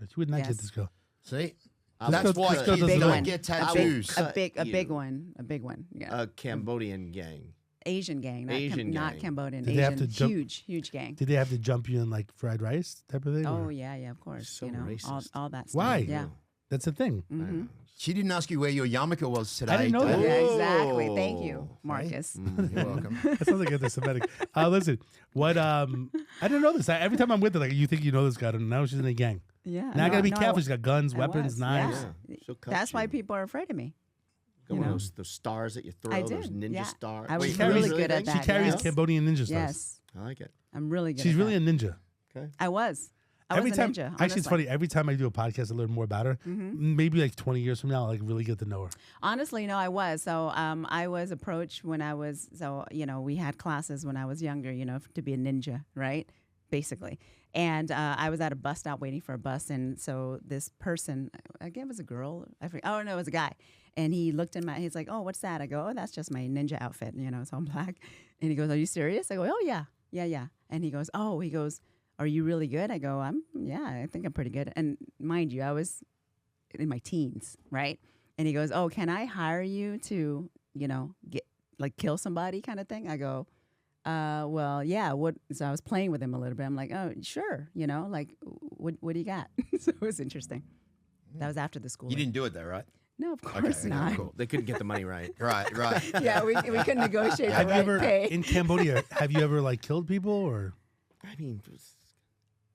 You would not get Yes. this girl. See. I That's would why cut- kids Big don't one. get I would tattoos. cut A big you. one. A big one. Yeah. A Cambodian gang. Asian gang, not, Asian not gang. Cambodian. Did they have Asian, to jump- huge gang. Did they have to jump you in like fried rice type of thing? Oh or- yeah, of course. So you know, racist. all that stuff. Why? Yeah. That's the thing. hmm She didn't ask you where your yarmulke was today. I didn't know that. Yeah, Oh. exactly. Thank you, Marcus. You're welcome. That sounds like anti-Semitic. Listen, what? I didn't know this. Every time I'm with her, like you think you know this guy, and now she's in a gang. Yeah. Now I gotta be no, careful. She's got guns, I weapons, was, knives. yeah. She'll cut That's why you. people are afraid of me. Go you with know. those stars that you throw, I those did, ninja yeah. stars. I was Wait, really you good at think? that. She carries yes. Cambodian ninja stars. Yes, I like it. I'm really good. She's at really that. a ninja. I was. I Every was a time, ninja. actually, it's honestly. funny. Every time I do a podcast, I learn more about her. Maybe like 20 years from now, I'll like really get to know her. Honestly, no, I was. So I was approached when I was, we had classes when I was younger, to be a ninja, right? Basically. And I was at a bus stop waiting for a bus. And so this person, again, it was a girl. Oh, no, it was a guy. And he looked in he's like, oh, what's that? I go, oh, that's just my ninja outfit, so I'm black. And he goes, are you serious? I go, oh, yeah. And he goes, are you really good? I go, I think I'm pretty good. And mind you, I was in my teens, right? And he goes, oh, can I hire you to, get kill somebody kind of thing? I go, well, yeah. What? So I was playing with him a little bit. I'm like, oh, sure. What do you got? So it was interesting. That was after the school. You didn't do it though, right? No, of course not. Cool. They couldn't get the money right. Right. Yeah, we couldn't negotiate Have the you right ever pay. in Cambodia? Have you ever killed people or? I mean,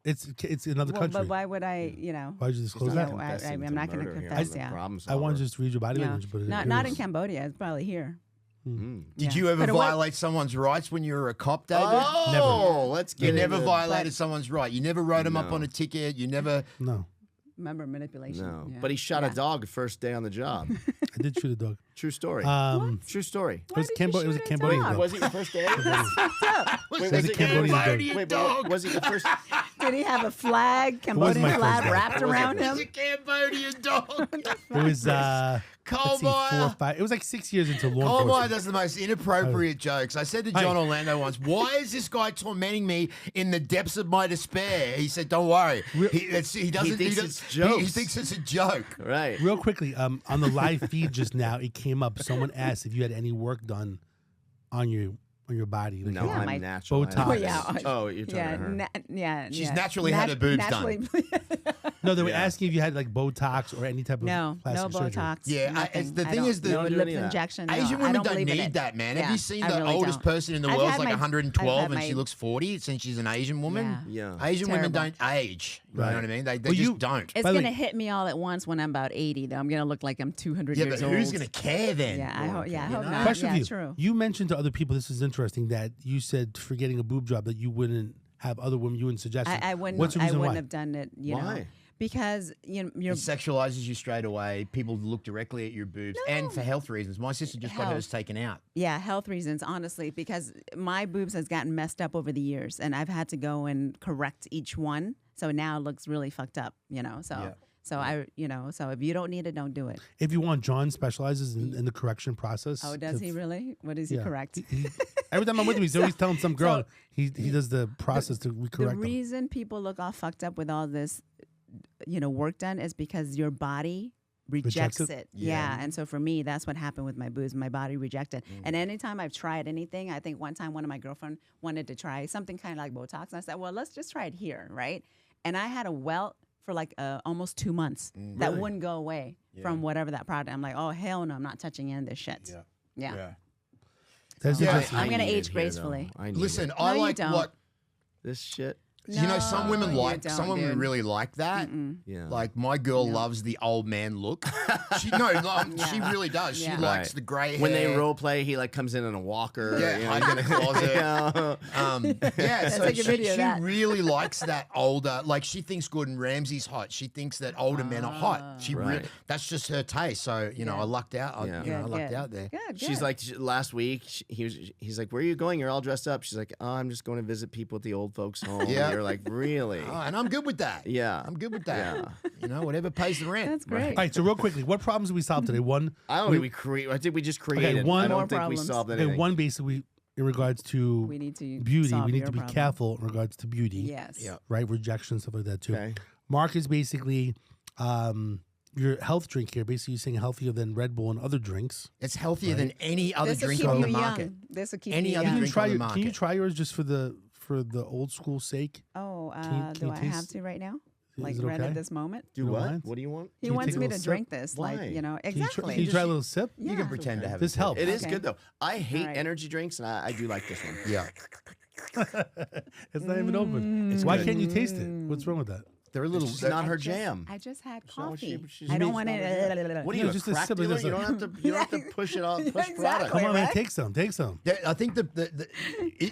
It's another Well, country. but why would I, Why would you disclose not that? gonna- confessing I'm not gonna murder here. confess, I'm a yeah. problem I want solver. to just read your body No, language, but not in Cambodia. It's probably here. Mm. Did Yeah. you ever But it wa- violate someone's rights when you were a cop, David? Oh, let's get You never into- violated someone's right. You never wrote him up No. on a ticket. You never. No, Remember manipulation? No, Yeah. but he shot Yeah. a dog the first day on the job. I did shoot a dog. True story. What? True story. It was, did you it was a shoot a Cambodian dog? dog. Was it your first day? Fucked up. Wait, It was a Cambodian dog. Wait, but was it your first? Did he have a flag, Cambodian my flag first wrapped around him? He's a Cambodian dog. It was let's see, 4 or Kohlmeier. 5. It was like 6 years into law Kohlmeier enforcement. does the most inappropriate jokes. I said to John Orlando once, "Why is this guy tormenting me in the depths of my despair?" He said, "Don't worry. He doesn't. thinks it's jokes. He thinks it's a joke." Right. Real quickly, on the live feed just now, it came up. Someone asked if you had any work done on your body. Like, No, Yeah, I'm my- natural. Botox. Oh, yeah. Oh, you're talking Yeah, to her. yeah. She's naturally had her boobs done. No, they were Yeah. asking if you had like Botox or any type of No, no plastic surgery. Botox. Yeah, nothing. the I thing don't- is that- no You don't do lip any of that. injection. No, Asian I women don't don't believe in need it. that, man. Yeah, Have you seen I the really oldest don't. person in the I've world is had like my- 112 I've and had she my- looks 40 since she's an Asian woman? Yeah. Asian women Terrible. don't age. You Right. know what I mean? They Well, just you- don't. It's By the going to way- hit me all at once when I'm about 80, though. I'm going to look like I'm 200 Yeah, years but old. who's going to care then? Yeah, I hope. Yeah, I hope know? not. Question yeah, for you. true. You mentioned to other people, this is interesting, that you said for getting a boob job that you wouldn't have other women, you wouldn't suggest it. I wouldn't. What's the I reason wouldn't why? have done it. You know, Why? because you're It sexualizes you straight away. People look directly at your boobs, and for health reasons. My sister just got hers Health. taken out. Yeah, health reasons, honestly, because my boobs has gotten messed up over the years, and I've had to go and correct each one. So now it looks really fucked up, you know. So, Yeah. so if you don't need it, don't do it. If you want, John specializes in the correction process. Oh, does he really? What does he Yeah. correct? Every time I'm with him, he's always telling some girl he does the process to The correct them. reason people look all fucked up with all this, work done is because your body rejects Rejects it. Yeah. Yeah. And so for me, that's what happened with my boobs. My body rejected. And anytime I've tried anything, I think one time one of my girlfriend wanted to try something kind of like Botox. And I said, well, let's just try it here, right? And I had a welt for like almost 2 months that Really? wouldn't go away from whatever that product. I'm like, oh, hell no, I'm not touching any of this shit. Yeah. That's Yeah, interesting. I'm gonna need it age here, gracefully. though. I need Listen, it. I No, you like don't. what This shit. you know. Some women No, you like. don't, Some women dude. really like that. Yeah. Like my girl loves the old man look. She really does. She Yeah. likes Right. the grey hair. When they role play, he like comes in a walker. Yeah, you know, hide in the closet. Yeah. So take a video of she that. really likes that older. Like she thinks Gordon Ramsay's hot. She thinks that older men are hot. She Right. that's just her taste. So I lucked out. I Yeah. lucked out there. Good, She's good. like last week. He's like, "Where are you going? You're all dressed up." She's like, "Oh, I'm just going to visit people at the old folks' home." Yeah. You're like, "Really?" Oh, and I'm good with that. Yeah. I'm good with that. Whatever pays the rent. That's great. All right, so real quickly, what problems did we solve today? One, I don't think we create. I think we just created. one- I don't More think we problems. solved anything. okay, one basically in regards to We need to beauty, solve we need your to be problem. careful in regards to beauty. Yes. Yeah. Right, rejection, stuff like that too. Okay. Mark is basically your health drink here. Basically, you're saying healthier than Red Bull and other drinks. It's healthier than any other This will drink keep on you the market. young. This will keep Any you other young. drink on the Can you market. try yours just for the old school sake? Oh, can do you I taste- have to right now? Is Like it right okay? at this moment? Do You don't what? mind? What do you want? He Can you wants take a me little to sip? drink this, Why? like, Can you try- exactly. Can you try a little sip? Yeah. You can pretend to have This a sip. helps. It is Okay. good though. I hate All right. energy drinks, and I do like this one. Yeah. It's not even open. Mm. Why can't you taste it? What's wrong with that? They're a little. It's not her jam. I just had not what she- coffee. she's I don't made- want What are it. you, No, a just a crack sip of dealer? this. You don't have to. You don't have to push it on. Push Exactly. product. Come on, man, right? take some. I think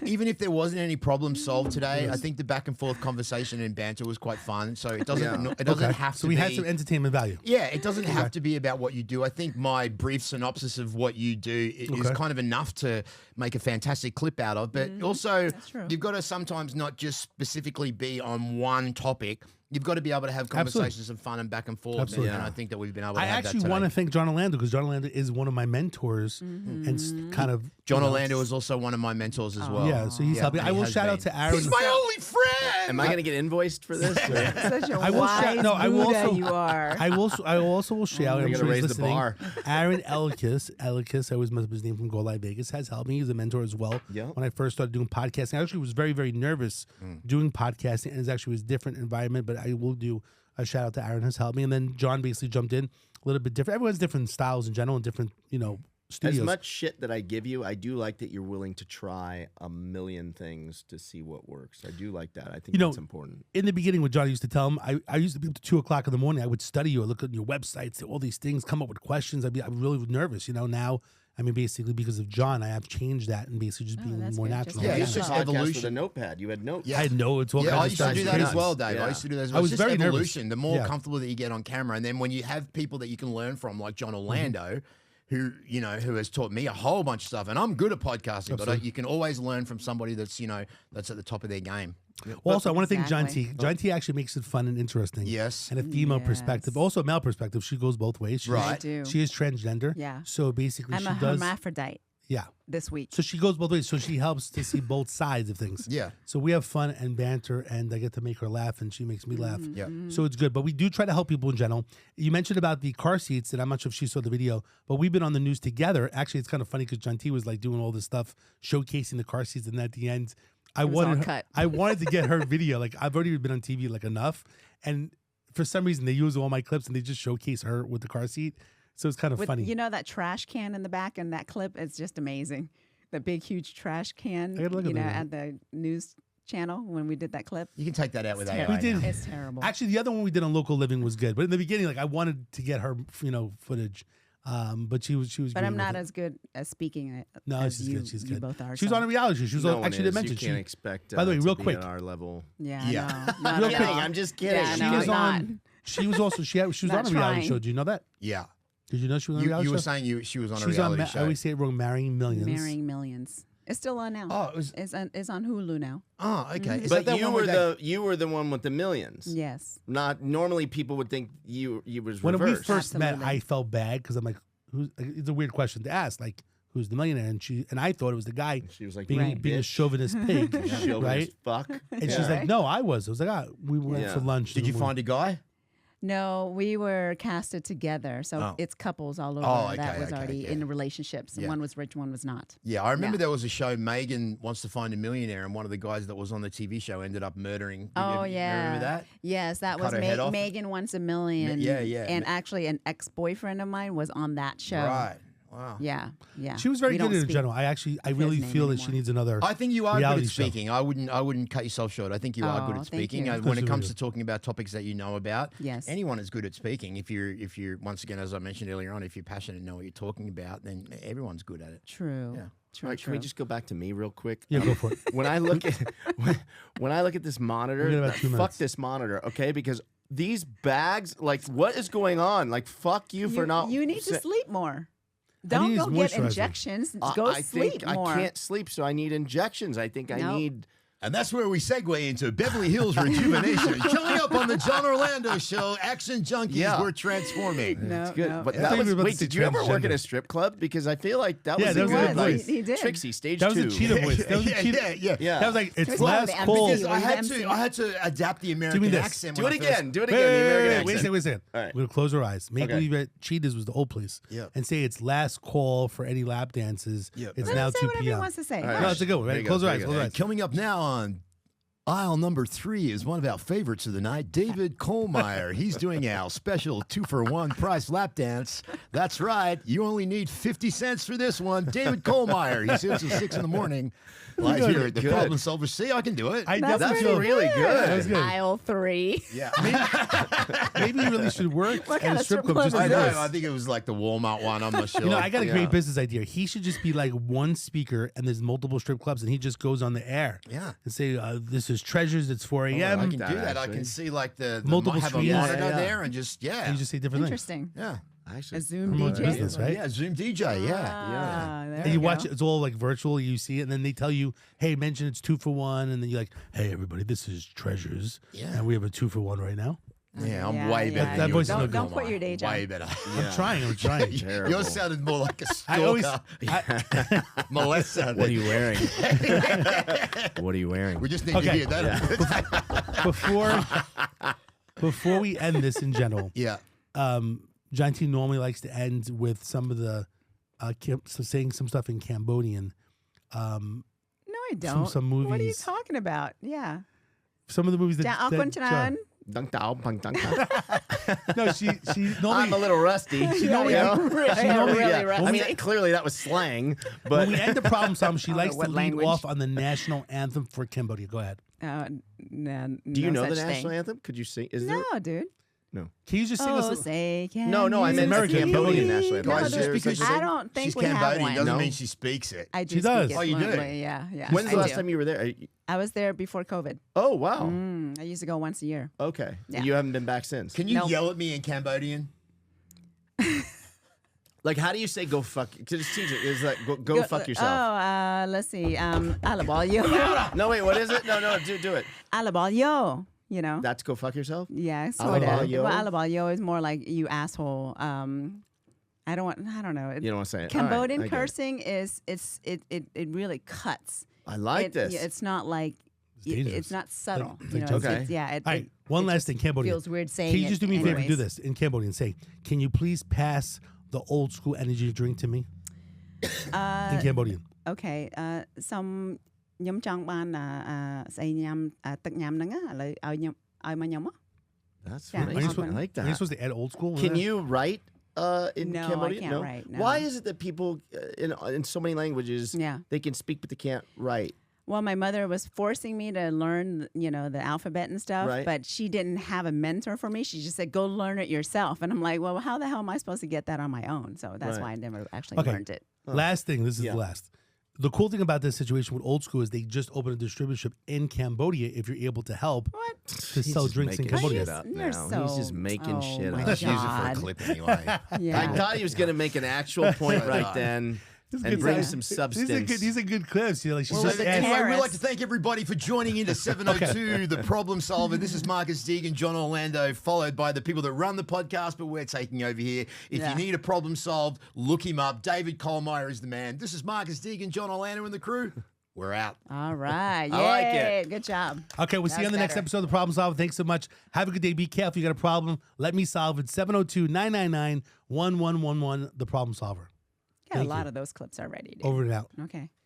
even if there wasn't any problem solved today, I think the back and forth conversation and banter was quite fun. So it doesn't. Yeah. It doesn't Okay. have to. So we be, had some entertainment value. Yeah, it doesn't have to be about what you do. I think my brief synopsis of what you do is Okay. kind of enough to make a fantastic clip out of. But also, That's true. you've got to sometimes not just specifically be on one topic. You've got to be able to have conversations of fun and back and forth. Absolutely. And I think that we've been able to I have actually that want to today. thank John Orlando because John Orlando is one of my mentors and kind of John you know, Orlando is also one of my mentors as well. Yeah, so he's Yeah, helping. and I he will has shout out been. to Aaron. He's my only friend. Am I going to get invoiced for this? or- Such a I will wise shout. No, I will Buddha also. you are. I also will shout. We're I'm gonna sure he's raise the listening. bar. Aaron Elkis, I always mess up his name from Go Live Vegas, has helped me. He's a mentor as well. Yeah. When I first started doing podcasting, I actually was very, very nervous doing podcasting, and it actually was a different environment. But I will do a shout out to Aaron has helped me, and then John basically jumped in a little bit different. Everyone's different styles in general, and different studios. As much shit that I give you, I do like that you're willing to try a million things to see what works. I do like that. I think that's important. In the beginning, when John used to tell him, I used to be up to 2 o'clock in the morning. I would study you, I look at your websites, all these things, come up with questions. I'm really nervous, Now, I mean, basically because of John, I have changed that and basically just being that's more good. natural. Just Yeah, You it's used to just podcast with evolution. a notepad. You had notes. Yeah. I know it's all Yeah, kinds I of used to stuff. do It's that as crazy. well, Dave. Yeah. I used to do that as well. I was It's just very nervous. evolution. The more Yeah. comfortable that you get on camera, and then when you have people that you can learn from, like John Orlando, who has taught me a whole bunch of stuff, and I'm good at podcasting, Absolutely. but you can always learn from somebody that's that's at the top of their game. Well, also, I want to thank Exactly. Gentille. Gentille actually makes it fun and interesting. Yes. And a female Yes. perspective, also a male perspective. She goes both ways. She's, Right. I do. She is transgender. Yeah. So basically, I'm she a does. hermaphrodite Yeah. this week. So she goes both ways. So she helps to see both sides of things. Yeah. So we have fun and banter, and I get to make her laugh, and she makes me laugh. Yeah. So it's good. But we do try to help people in general. You mentioned about the car seats, and I'm not sure if she saw the video, but we've been on the news together. Actually, it's kind of funny because Gentille was like doing all this stuff, showcasing the car seats, and at the end, I was all wanted cut. I wanted to get her video. Like I've already been on TV like enough, and for some reason they use all my clips and they just showcase her with the car seat. So it's kind of With, funny. you know, that trash can in the back and that clip is just amazing. The big, huge trash can, I gotta look at that. at the news channel when we did that clip. You can take that out with AI. We did. now. It's terrible. Actually, the other one we did on Local Living was good, but in the beginning, like I wanted to get her, footage, but she was. But great I'm with not it. as good at speaking No, as she's you, good. She's you good. both are. She was so- on a reality show. She was No on, one actually is. didn't mention. You can't She, expect. by the way, to real be quick. at our level. Yeah, Yeah. no, Real no, quick. no. I'm just kidding. Yeah, she no, was I'm not. on. She was also she was Not on a reality trying. show. Do you know that? Yeah. Did you know she was on a reality You show? were saying she was on a She's on. reality I show. always say it wrong. Marrying Millions. Marrying Millions. It's still on now. Oh, it was. It's on Hulu now. Oh, okay. Is But that you one were where you were the one with the millions. Yes. Not normally people would think you was When we reversed. first met, Absolutely. I felt bad because I'm like, who's? It's a weird question to ask. Like, who's the millionaire? And I thought it was the guy She was like, being Right. being a chauvinist pig, Chauvinist right? fuck. And she's like, no, I was. I was like, we went Yeah. for lunch. Did and you we- find a guy? No, we were casted together, so Oh. it's couples all over Oh, that okay, was okay, already yeah. in relationships. Yeah. One was rich, one was not. Yeah, I remember Yeah. there was a show, Megan Wants to Find a Millionaire, and one of the guys that was on the TV show ended up murdering. Oh, you yeah. remember that? Yes, that Cut was her head off? Megan Wants a Million. Yeah, yeah. And actually, an ex-boyfriend of mine was on that show. Right. Wow. Yeah, yeah. She was very We good don't in speak general. I really name feel that she anymore. needs another. I think you are good reality at show. speaking. I wouldn't cut yourself short. I think you are good Oh, at thank speaking. you. When Of course it you comes do. to talking about topics that you know about, Yes. anyone is good at speaking. If you're once again, as I mentioned earlier on, if you're passionate and know what you're talking about, then everyone's good at it. True. Yeah. True, All right, can we just go back to me real quick? Yeah, go for it. When I look at when I look at this monitor, We got about 2 fuck minutes. this monitor, okay? Because these bags, like, what is going on? Like, fuck you for not. You need to sa- sleep more. I Don't need go his get moisturizer. injections. I- Go I sleep think more. I can't sleep, so I need injections. I think I Nope. need. And that's where we segue into Beverly Hills Rejuvenation. Coming up on the John Orlando Show, Action Junkies, Yeah. we're transforming. No, It's good. no. But I that thought you was. were about Wait, to say did you ever work at transgender. a strip club? Because I feel like that Yeah, was that a was good, a He good like, voice. He did. Trixie stage That was 2. a cheetah voice. That was a Yeah, cheetah. yeah. Yeah. That was like it's It was more last of the call. empathy. I had MC. to adapt the American this. accent. Do when it I first- again. Do it Wait, again. wait, the wait, American wait, accent. wait a second, wait a second. All right. We're gonna close our eyes. Make Okay. believe that Cheetahs was the old place. Yep. And say it's last call for any lap dances. Yep. It's Let now him say 2 whatever he p.m. wants to say. All right. No, it's a good one. There Right? you Close go, our there eyes. you Close go. our eyes. Coming up now on aisle number 3 is one of our favorites of the night, David Kohlmeier. He's doing our special 2-for-1 price lap dance. That's right. You only need 50 cents for this one. David Kohlmeier. He's here till 6 in the morning. Live Good. here at the Good. Problem Solver. See, I can do it. I That's definitely pretty feel really good. That was good. Aisle 3. yeah. Maybe you really should work What at kind a of strip strip club club just is to I do know. this. I think it was like the Walmart one. I'm not sure. You know, I got a Yeah. great business idea. He should just be like one speaker, and there's multiple strip clubs, and he just goes on the air Yeah. and say, "This is Treasures. It's 4 I a.m." can do that, that. I actually. can see like the Multiple have a screens. monitor Yeah, yeah. there and just And you just say different things. Interesting. yeah. Actually, A Zoom Promote DJ. business, right? Yeah, Zoom DJ. Yeah. Ah, there And you we watch go. it, it's all like virtual. You see it, and then they tell you, "Hey, mention it's 2-for-1," and then you're like, "Hey, everybody, this is Treasures, Yeah. and we have a 2-for-1 right now." Yeah, I'm Yeah, way yeah, better. That than voice you. is Don't good. quit your day job. Way better. I'm trying. I'm trying. Terrible. Yours sounded more like a I always, stalker molester. What are you wearing? What are you wearing? We just need Okay. to hear that. before we end this in general, Yeah. Gentille normally likes to end with some of the so saying some stuff in Cambodian. No, I don't. some What are you movies. talking about? Yeah. Some of the movies that, Ja, Akon Dunk down, punk dunk down. no, she I'm a normally little rusty. she normally really Yeah. rusty. I mean, clearly that was slang, when but we end the problem song, she I don't likes know to what lead language. off on the national anthem for Cambodia. Go ahead. No, do you know the such national thing. anthem? Could you sing? Is there? No, dude. No. Can you just sing Oh, us? say can No, I you meant the American, Cambodian Cambodian. national anthem. No, Guys, Is just there because such a thing? I don't think she's we have Cambodian one. doesn't No? mean she speaks it. I do She does. speak it Oh, you do? fluently, Yeah. When's the I last do. time you were there? I was there before COVID. Oh wow. I used to go once a year. Okay. Yeah. You haven't been back since. Can you Nope. yell at me in Cambodian? Like, how do you say go fuck? Just teach it. Is that go fuck yourself? Oh, let's see. Alabalyo. No, wait. What is it? No, do it. Alabalyo. You know. That's go fuck yourself. Yeah, sort of. Alabalyo? Well, alabalyo is more like you asshole. I don't know. You don't want to say it. Cambodian All right, I get it. cursing is it really cuts. I like this. It's not like dangerous. it's not subtle. Like you know, joking. it's, yeah. All right, one last thing, Cambodian. Feels weird saying. Can you just do me a favor and do anyways. this in Cambodian? Say, can you please pass the old school energy drink to me? In Cambodian. Okay. Some nhum chong ban say nhumទឹកញ៉ាំហ្នឹងឥឡូវឲ្យខ្ញុំឲ្យមកខ្ញុំមក That's Yeah, funny. are you I supposed- like Are you that. supposed to add old school? Can you write in No, I Cambodian? can't write, no. Why is it that people in so many languages Yeah. they can speak but they can't write? Well, my mother was forcing me to learn, the alphabet and stuff, Right. but she didn't have a mentor for me. She just said, go learn it yourself. And I'm like, well, how the hell am I supposed to get that on my own? So that's Right. why I never actually Okay. learned it. Last thing, this is Yeah. the last. The cool thing about this situation with old school is they just opened a distributorship in Cambodia if you're able to help What? to sell just drinks in making Cambodia. shit up You're now. He's just so- making oh shit my up. Let's use it for a God. clip anyway. Yeah. I thought he was going to make an actual point right then and good bring stuff. some substance. These are good clips. You're like, she's Well, just with the asked- carrots. Anyway, we'd like to thank everybody for joining into 702, The Problem Solver. This is Marcus Deegan, John Orlando, followed by the people that run the podcast, but we're taking over here. If Yeah. you need a problem solved, look him up. David Kohlmeier is the man. This is Marcus Deegan, John Orlando, and the crew. We're out. All right. I like it. Yay. Good job. Okay, we'll see you on That's the next better. episode of The Problem Solver. Thanks so much. Have a good day. Be careful. You got a problem. Let me solve it. 702-999-1111, The Problem Solver. Got Thank a lot you. of those clips already. Dude. Over and out. Okay.